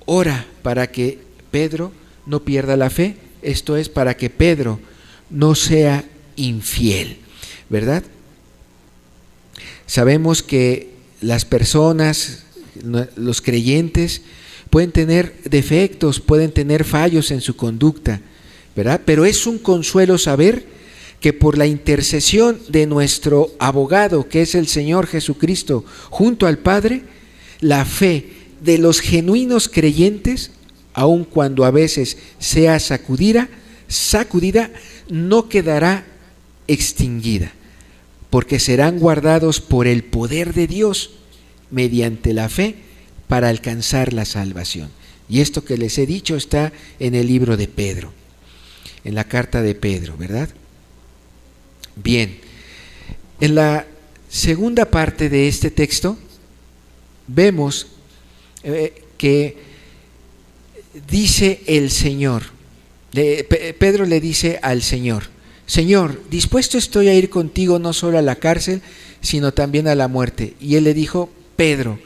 ora para que Pedro no pierda la fe, esto es, para que Pedro no sea infiel, ¿verdad? Sabemos que las personas, los creyentes, pueden tener defectos, pueden tener fallos en su conducta, ¿verdad? Pero es un consuelo saber que por la intercesión de nuestro abogado, que es el Señor Jesucristo, junto al Padre, la fe de los genuinos creyentes aun cuando a veces sea sacudida, no quedará extinguida, porque serán guardados por el poder de Dios mediante la fe para alcanzar la salvación. Y esto que les he dicho está en el libro de Pedro, en la carta de Pedro, ¿verdad? Bien, en la segunda parte de este texto vemos que dice el Señor, Pedro le dice al Señor: Señor, dispuesto estoy a ir contigo no solo a la cárcel, sino también a la muerte. Y él le dijo: Pedro,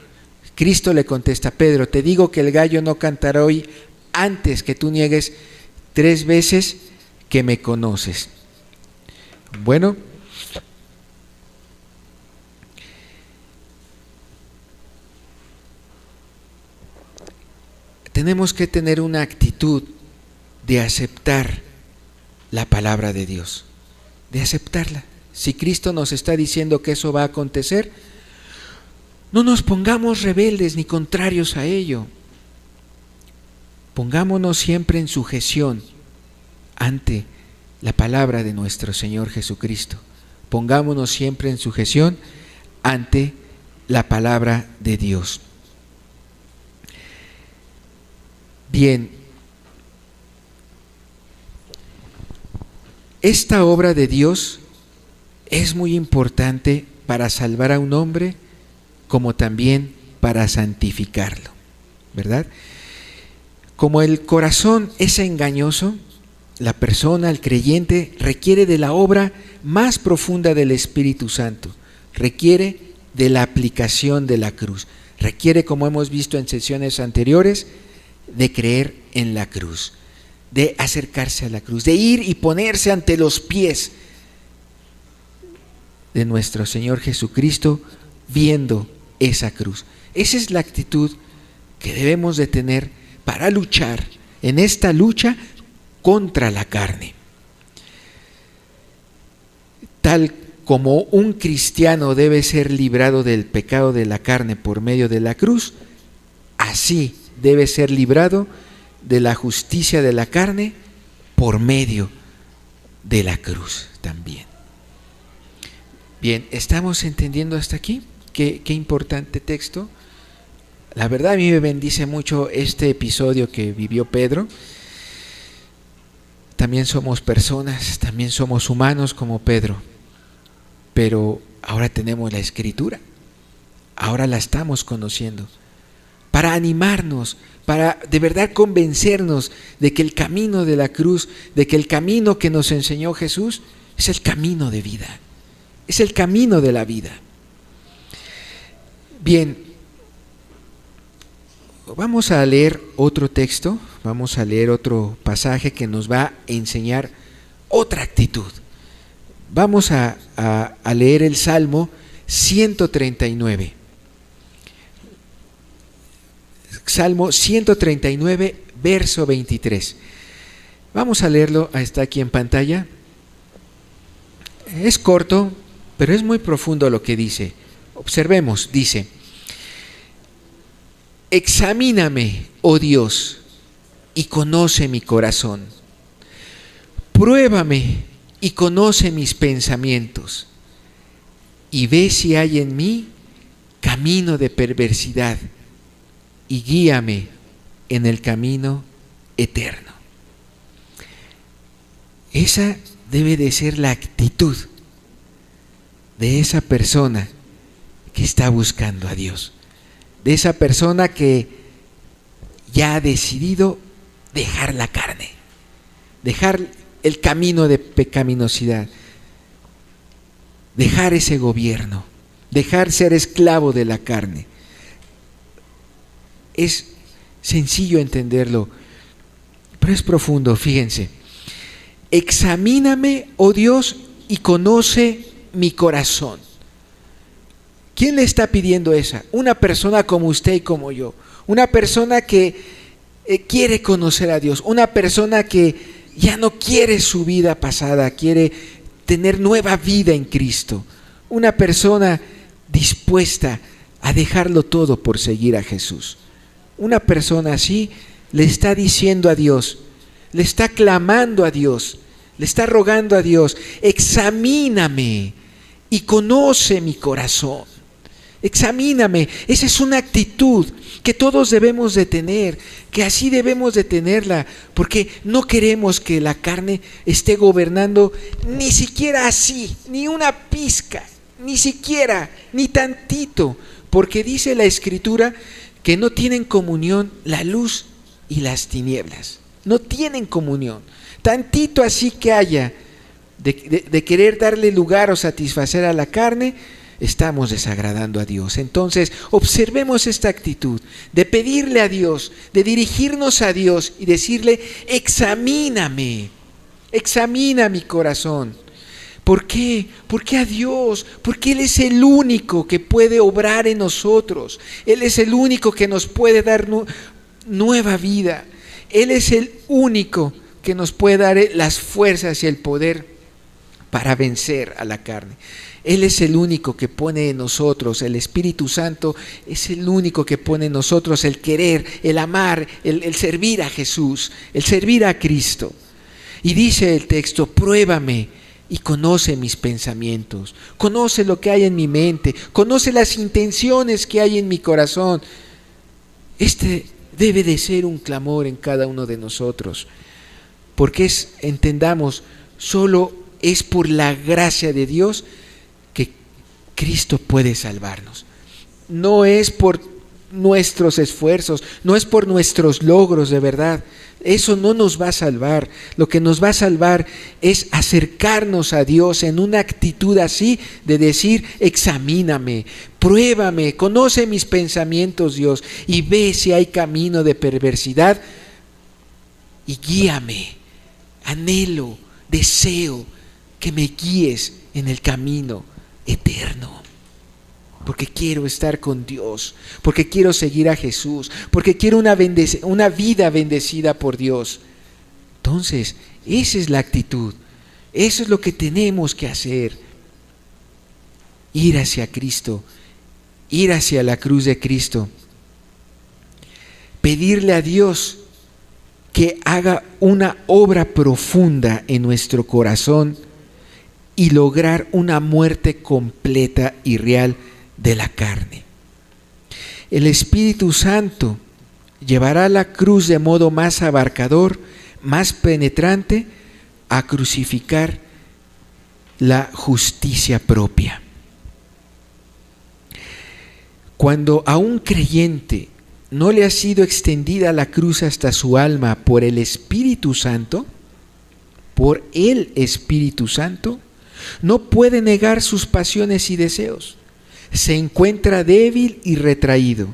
Cristo le contesta: Pedro, te digo que el gallo no cantará hoy antes que tú niegues 3 veces que me conoces. Bueno, tenemos que tener una actitud de aceptar la palabra de Dios, de aceptarla. Si Cristo nos está diciendo que eso va a acontecer, no nos pongamos rebeldes ni contrarios a ello. Pongámonos siempre en sujeción ante la palabra de nuestro Señor Jesucristo. Pongámonos siempre en sujeción ante la palabra de Dios. Bien, esta obra de Dios es muy importante para salvar a un hombre, como también para santificarlo, ¿verdad? Como el corazón es engañoso, la persona, el creyente, requiere de la obra más profunda del Espíritu Santo, requiere de la aplicación de la cruz, requiere, como hemos visto en sesiones anteriores, de creer en la cruz, de acercarse a la cruz, de ir y ponerse ante los pies de nuestro Señor Jesucristo, viendo esa cruz. Esa es la actitud que debemos de tener para luchar en esta lucha contra la carne. Tal como un cristiano debe ser librado del pecado de la carne por medio de la cruz, así debe ser librado de la justicia de la carne por medio de la cruz también. Bien, ¿estamos entendiendo hasta aquí? Qué importante texto. La verdad, a mí me bendice mucho este episodio que vivió Pedro. También somos personas, también somos humanos como Pedro, pero ahora tenemos la Escritura, ahora la estamos conociendo, para animarnos, para de verdad convencernos de que el camino de la cruz, de que el camino que nos enseñó Jesús es el camino de vida, es el camino de la vida. Bien, vamos a leer otro texto, vamos a leer otro pasaje que nos va a enseñar otra actitud. Vamos a leer el Salmo 139. Salmo 139, verso 23. Vamos a leerlo, está aquí en pantalla. Es corto, pero es muy profundo lo que dice. Observemos, dice: examíname, oh Dios, y conoce mi corazón. Pruébame y conoce mis pensamientos, y ve si hay en mí camino de perversidad, y guíame en el camino eterno. Esa debe de ser la actitud de esa persona que está buscando a Dios, de esa persona que ya ha decidido dejar la carne, dejar el camino de pecaminosidad, dejar ese gobierno, dejar ser esclavo de la carne. Es sencillo entenderlo, pero es profundo. Fíjense: examíname, oh Dios, y conoce mi corazón. ¿Quién le está pidiendo esa? Una persona como usted y como yo, una persona que quiere conocer a Dios, una persona que ya no quiere su vida pasada, quiere tener nueva vida en Cristo, una persona dispuesta a dejarlo todo por seguir a Jesús. Una persona así le está diciendo a Dios, le está clamando a Dios, le está rogando a Dios: examíname y conoce mi corazón. Examíname. Esa es una actitud que todos debemos de tener, que así debemos de tenerla, porque no queremos que la carne esté gobernando ni siquiera así, ni una pizca, ni siquiera, ni tantito, porque dice la Escritura que no tienen comunión la luz y las tinieblas. No tienen comunión. Tantito así que haya de querer darle lugar o satisfacer a la carne, estamos desagradando a Dios. Entonces, observemos esta actitud de pedirle a Dios, de dirigirnos a Dios y decirle: examíname, examina mi corazón. ¿Por qué? Porque a Dios, porque Él es el único que puede obrar en nosotros. Él es el único que nos puede dar nueva vida. Él es el único que nos puede dar las fuerzas y el poder para vencer a la carne. Él es el único que pone en nosotros, el Espíritu Santo es el único que pone en nosotros el querer, el amar, el servir a Jesús, el servir a Cristo. Y dice el texto: pruébame y conoce mis pensamientos, conoce lo que hay en mi mente, conoce las intenciones que hay en mi corazón. Este debe de ser un clamor en cada uno de nosotros, porque entendamos, solo es por la gracia de Dios que Cristo puede salvarnos. No es por nuestros esfuerzos, no es por nuestros logros, de verdad. Eso no nos va a salvar. Lo que nos va a salvar es acercarnos a Dios en una actitud así de decir: examíname, pruébame, conoce mis pensamientos, Dios, y ve si hay camino de perversidad y guíame. Anhelo, deseo que me guíes en el camino eterno, porque quiero estar con Dios, porque quiero seguir a Jesús, porque quiero una vida bendecida por Dios. Entonces, esa es la actitud, eso es lo que tenemos que hacer: ir hacia Cristo, ir hacia la cruz de Cristo, pedirle a Dios que haga una obra profunda en nuestro corazón y lograr una muerte completa y real de la carne. El Espíritu Santo llevará la cruz de modo más abarcador, más penetrante, a crucificar la justicia propia. Cuando a un creyente no le ha sido extendida la cruz hasta su alma por el Espíritu Santo, no puede negar sus pasiones y deseos. Se encuentra débil y retraído.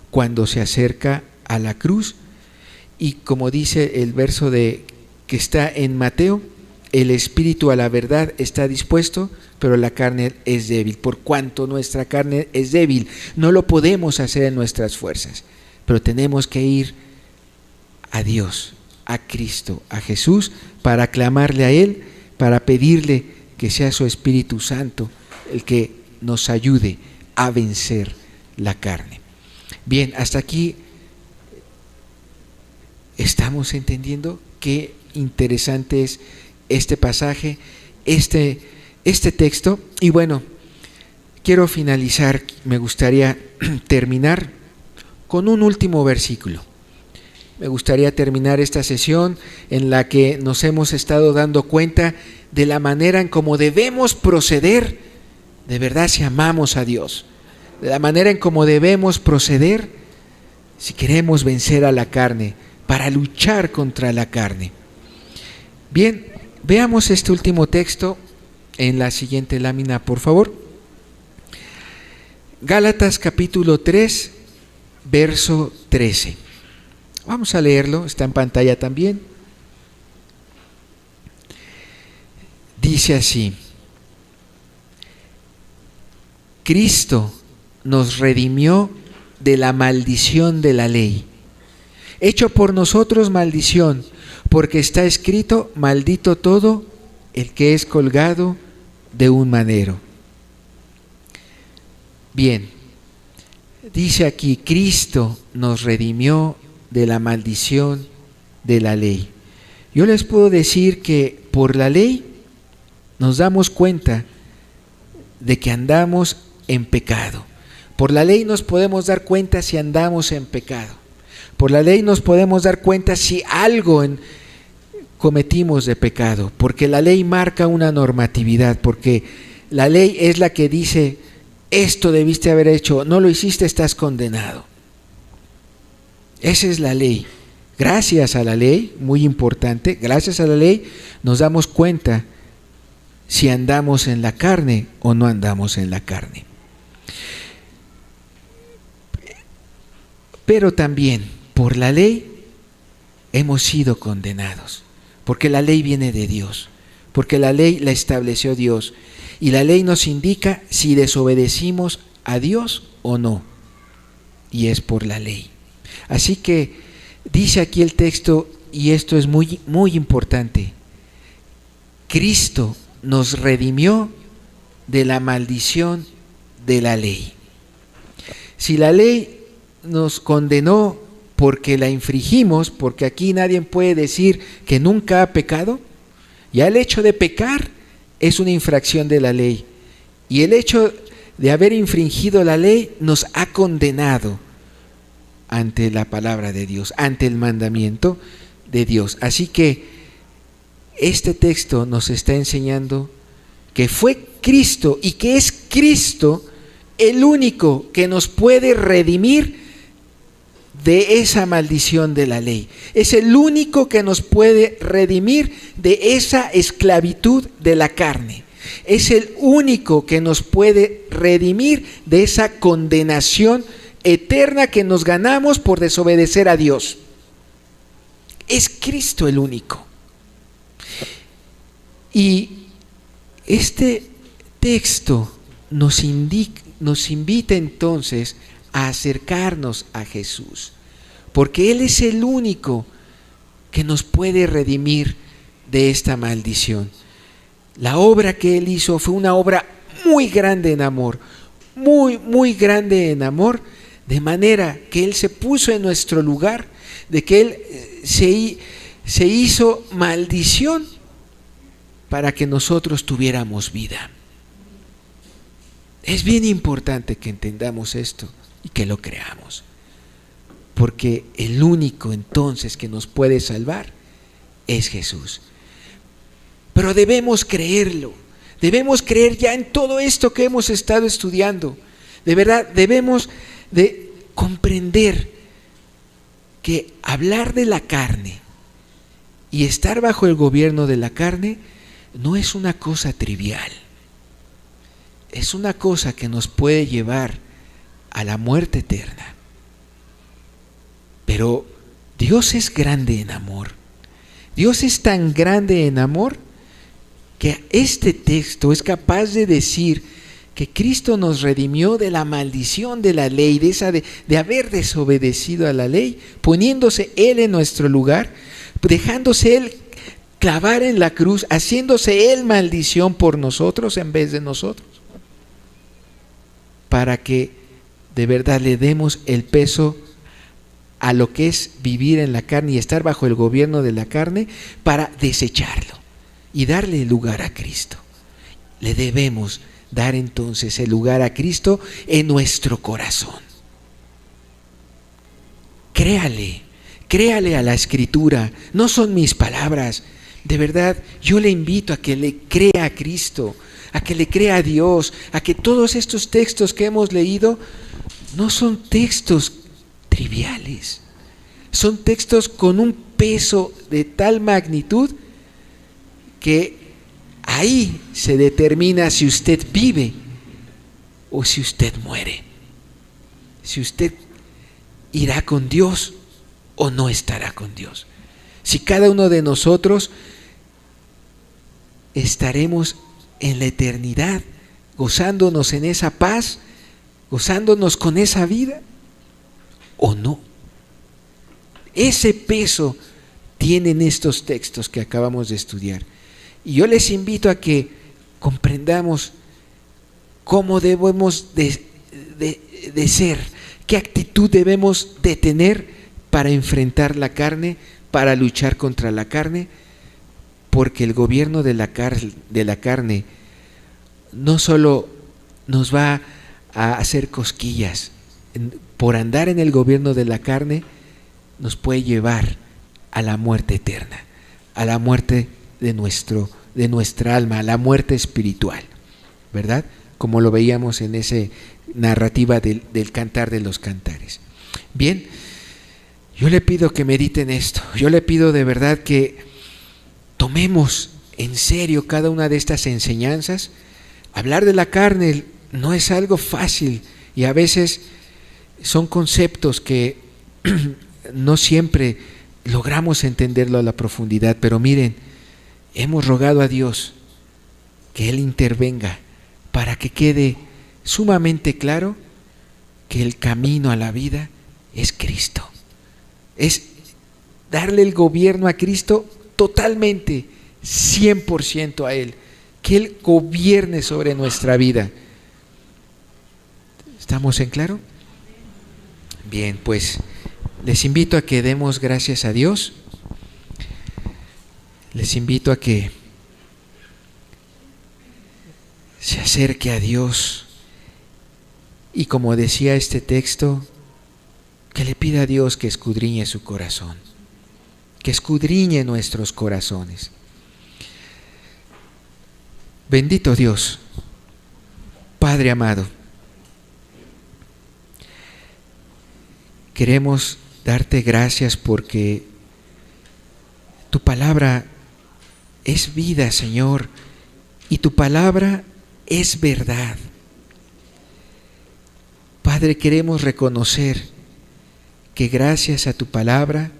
Cuando se acerca a la cruz. Y como dice el verso que está en Mateo: el espíritu a la verdad está dispuesto, pero la carne es débil. Por cuanto nuestra carne es débil, no lo podemos hacer en nuestras fuerzas, pero tenemos que ir a Dios, a Cristo, a Jesús, para clamarle a Él, para pedirle que sea su Espíritu Santo el que nos ayude a vencer la carne. Bien, hasta aquí estamos entendiendo qué interesante es este pasaje, este texto. Y bueno, quiero finalizar, me gustaría terminar con un último versículo. Me gustaría terminar esta sesión en la que nos hemos estado dando cuenta de la manera en cómo debemos proceder, de verdad, si amamos a Dios, de la manera en cómo debemos proceder si queremos vencer a la carne, para luchar contra la carne. Bien, veamos este último texto en la siguiente lámina, por favor. Gálatas capítulo 3, verso 13. Vamos a leerlo, está en pantalla también. Dice así: Cristo nos redimió de la maldición de la ley, hecho por nosotros maldición, porque está escrito: maldito todo el que es colgado de un madero. Bien, dice aquí, Cristo nos redimió de la maldición de la ley. Yo les puedo decir que por la ley nos damos cuenta de que andamos en pecado. Por la ley nos podemos dar cuenta si andamos en pecado. Por la ley nos podemos dar cuenta si algo cometimos de pecado, porque la ley marca una normatividad, porque la ley es la que dice, esto debiste haber hecho, no lo hiciste, estás condenado. Esa es la ley. Gracias a la ley, muy importante, gracias a la ley nos damos cuenta si andamos en la carne o no andamos en la carne. Pero también por la ley hemos sido condenados, porque la ley viene de Dios, porque la ley la estableció Dios, y la ley nos indica si desobedecimos a Dios o no, y es por la ley. Así que dice aquí el texto, y esto es muy, muy importante, Cristo nos redimió de la maldición de la ley. Si la ley nos condenó porque la infringimos, porque aquí nadie puede decir que nunca ha pecado, ya el hecho de pecar es una infracción de la ley, y el hecho de haber infringido la ley nos ha condenado ante la palabra de Dios, ante el mandamiento de Dios. Así que este texto nos está enseñando que fue Cristo y que es Cristo el único que nos puede redimir de esa maldición de la ley. Es el único que nos puede redimir de esa esclavitud de la carne. Es el único que nos puede redimir de esa condenación eterna que nos ganamos por desobedecer a Dios. Es Cristo el único. Y este texto nos invita entonces a acercarnos a Jesús, porque Él es el único que nos puede redimir de esta maldición. La obra que Él hizo fue una obra muy grande en amor, muy, muy grande en amor, de manera que Él se puso en nuestro lugar, de que Él se hizo maldición para que nosotros tuviéramos vida. Es bien importante que entendamos esto y que lo creamos, porque el único entonces que nos puede salvar es Jesús. Pero debemos creerlo, debemos creer ya en todo esto que hemos estado estudiando. De verdad, debemos de comprender que hablar de la carne y estar bajo el gobierno de la carne no es una cosa trivial. Es una cosa que nos puede llevar a la muerte eterna. Pero Dios es grande en amor. Dios es tan grande en amor que este texto es capaz de decir que Cristo nos redimió de la maldición de la ley, de haber desobedecido a la ley, poniéndose Él en nuestro lugar, dejándose Él clavar en la cruz, haciéndose Él maldición por nosotros en vez de nosotros, para que de verdad le demos el peso a lo que es vivir en la carne y estar bajo el gobierno de la carne, para desecharlo y darle lugar a Cristo. Le debemos dar entonces el lugar a Cristo en nuestro corazón. Créale a la Escritura, no son mis palabras. De verdad, yo le invito a que le crea a Cristo, a que le crea a Dios, a que todos estos textos que hemos leído no son textos triviales, son textos con un peso de tal magnitud que ahí se determina si usted vive o si usted muere, si usted irá con Dios o no estará con Dios, si cada uno de nosotros estaremos en la eternidad gozándonos en esa paz, gozándonos con esa vida o no. Ese peso tienen estos textos que acabamos de estudiar. Y yo les invito a que comprendamos cómo debemos de ser, ¿Qué actitud debemos de tener para enfrentar la carne, para luchar contra la carne? Porque el gobierno de la carne no solo nos va a hacer cosquillas, por andar en el gobierno de la carne nos puede llevar a la muerte eterna, a la muerte de nuestra alma, a la muerte espiritual, ¿verdad? Como lo veíamos en esa narrativa del Cantar de los Cantares. Bien, yo le pido que mediten esto, yo le pido de verdad que tomemos en serio cada una de estas enseñanzas. Hablar de la carne no es algo fácil y a veces son conceptos que no siempre logramos entenderlo a la profundidad, pero miren, hemos rogado a Dios que Él intervenga para que quede sumamente claro que el camino a la vida es Cristo. Es darle el gobierno a Cristo totalmente, 100% a Él. Que Él gobierne sobre nuestra vida. ¿Estamos en claro? Bien, pues les invito a que demos gracias a Dios. Les invito a que se acerque a Dios y, como decía este texto, que le pida a Dios que escudriñe su corazón, que escudriñe nuestros corazones. Bendito Dios, Padre amado, queremos darte gracias porque tu palabra es vida, Señor, y tu palabra es verdad. Padre, queremos reconocer que gracias a tu palabra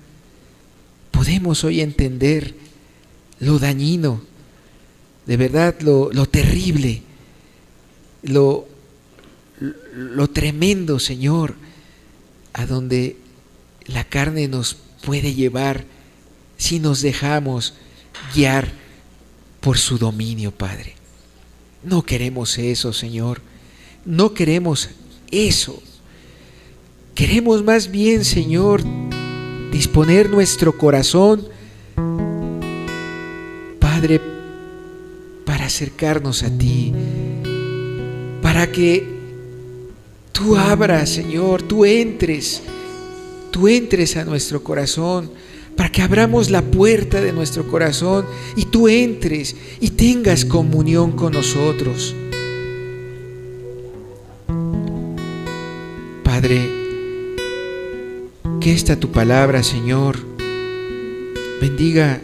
podemos hoy entender lo dañino, de verdad lo terrible, lo tremendo, Señor, a donde la carne nos puede llevar si nos dejamos guiar por su dominio, Padre. No queremos eso, Señor. No queremos eso. Queremos más bien, Señor, disponer nuestro corazón, Padre, para acercarnos a ti, para que tú abras, Señor, tú entres a nuestro corazón, para que abramos la puerta de nuestro corazón y tú entres y tengas comunión con nosotros. Padre, que esta tu palabra, Señor, bendiga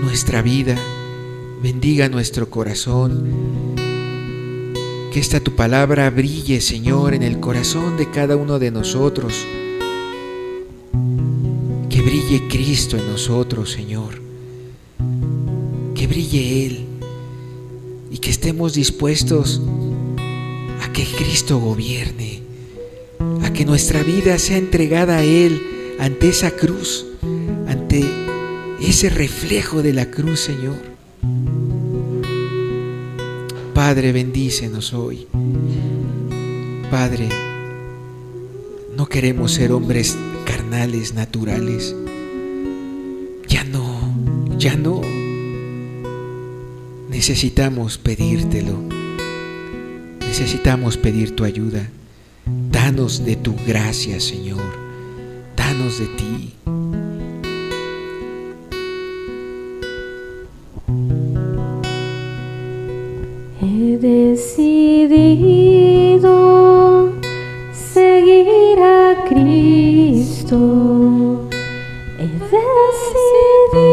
nuestra vida, bendiga nuestro corazón. Que esta tu palabra brille, Señor, en el corazón de cada uno de nosotros. Que brille Cristo en nosotros, Señor. Que brille Él. Y que estemos dispuestos a que Cristo gobierne. A que nuestra vida sea entregada a Él ante esa cruz, ante ese reflejo de la cruz, Señor. Padre, bendícenos hoy. Padre, no queremos ser hombres carnales, naturales. Ya no. Necesitamos pedírtelo. Necesitamos pedir tu ayuda. Danos de tu gracia, Señor. Danos de ti. He decidido seguir a Cristo. He decidido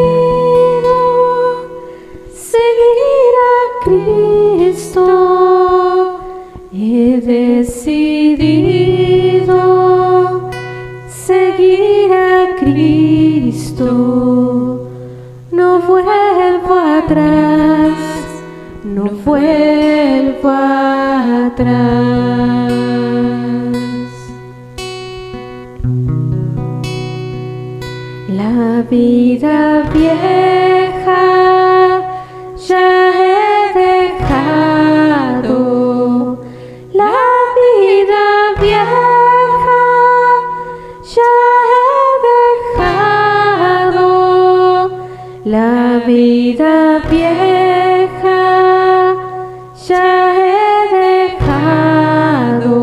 seguir a Cristo. He decidido seguir a Cristo. No vuelvo atrás. No vuelvo atrás. La vida vieja ya he dejado. La vida vieja vida vieja ya he dejado,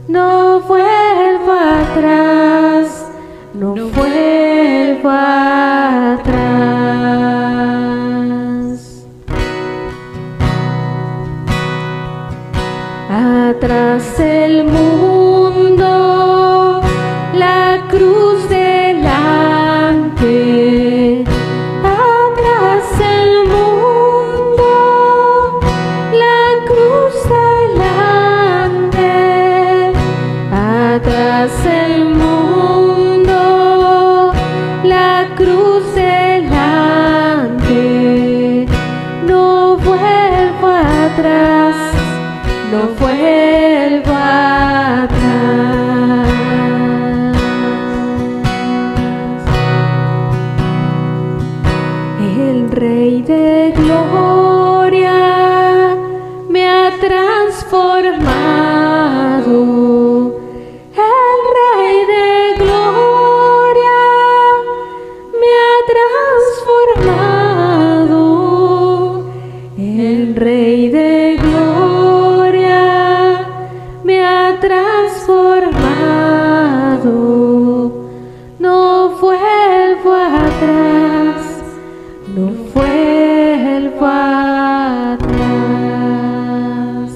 no vuelvo atrás, no vuelvo atrás. Atrás el mundo, la cruz delante. Atrás el mundo, la cruz delante. Atrás el mundo, la cruz delante. No vuelvo atrás, no vuelvo atrás. El Rey de Gloria me ha transformado. El Rey de Gloria me ha transformado. El Rey de Gloria me ha transformado. No vuelvo atrás, no vuelvo atrás,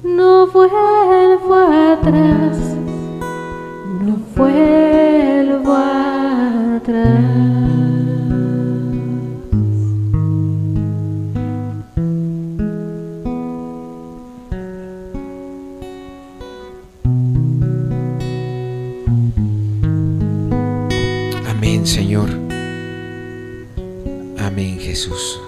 no vuelvo atrás, no vuelvo atrás. Amén, Señor. Amén, Jesús.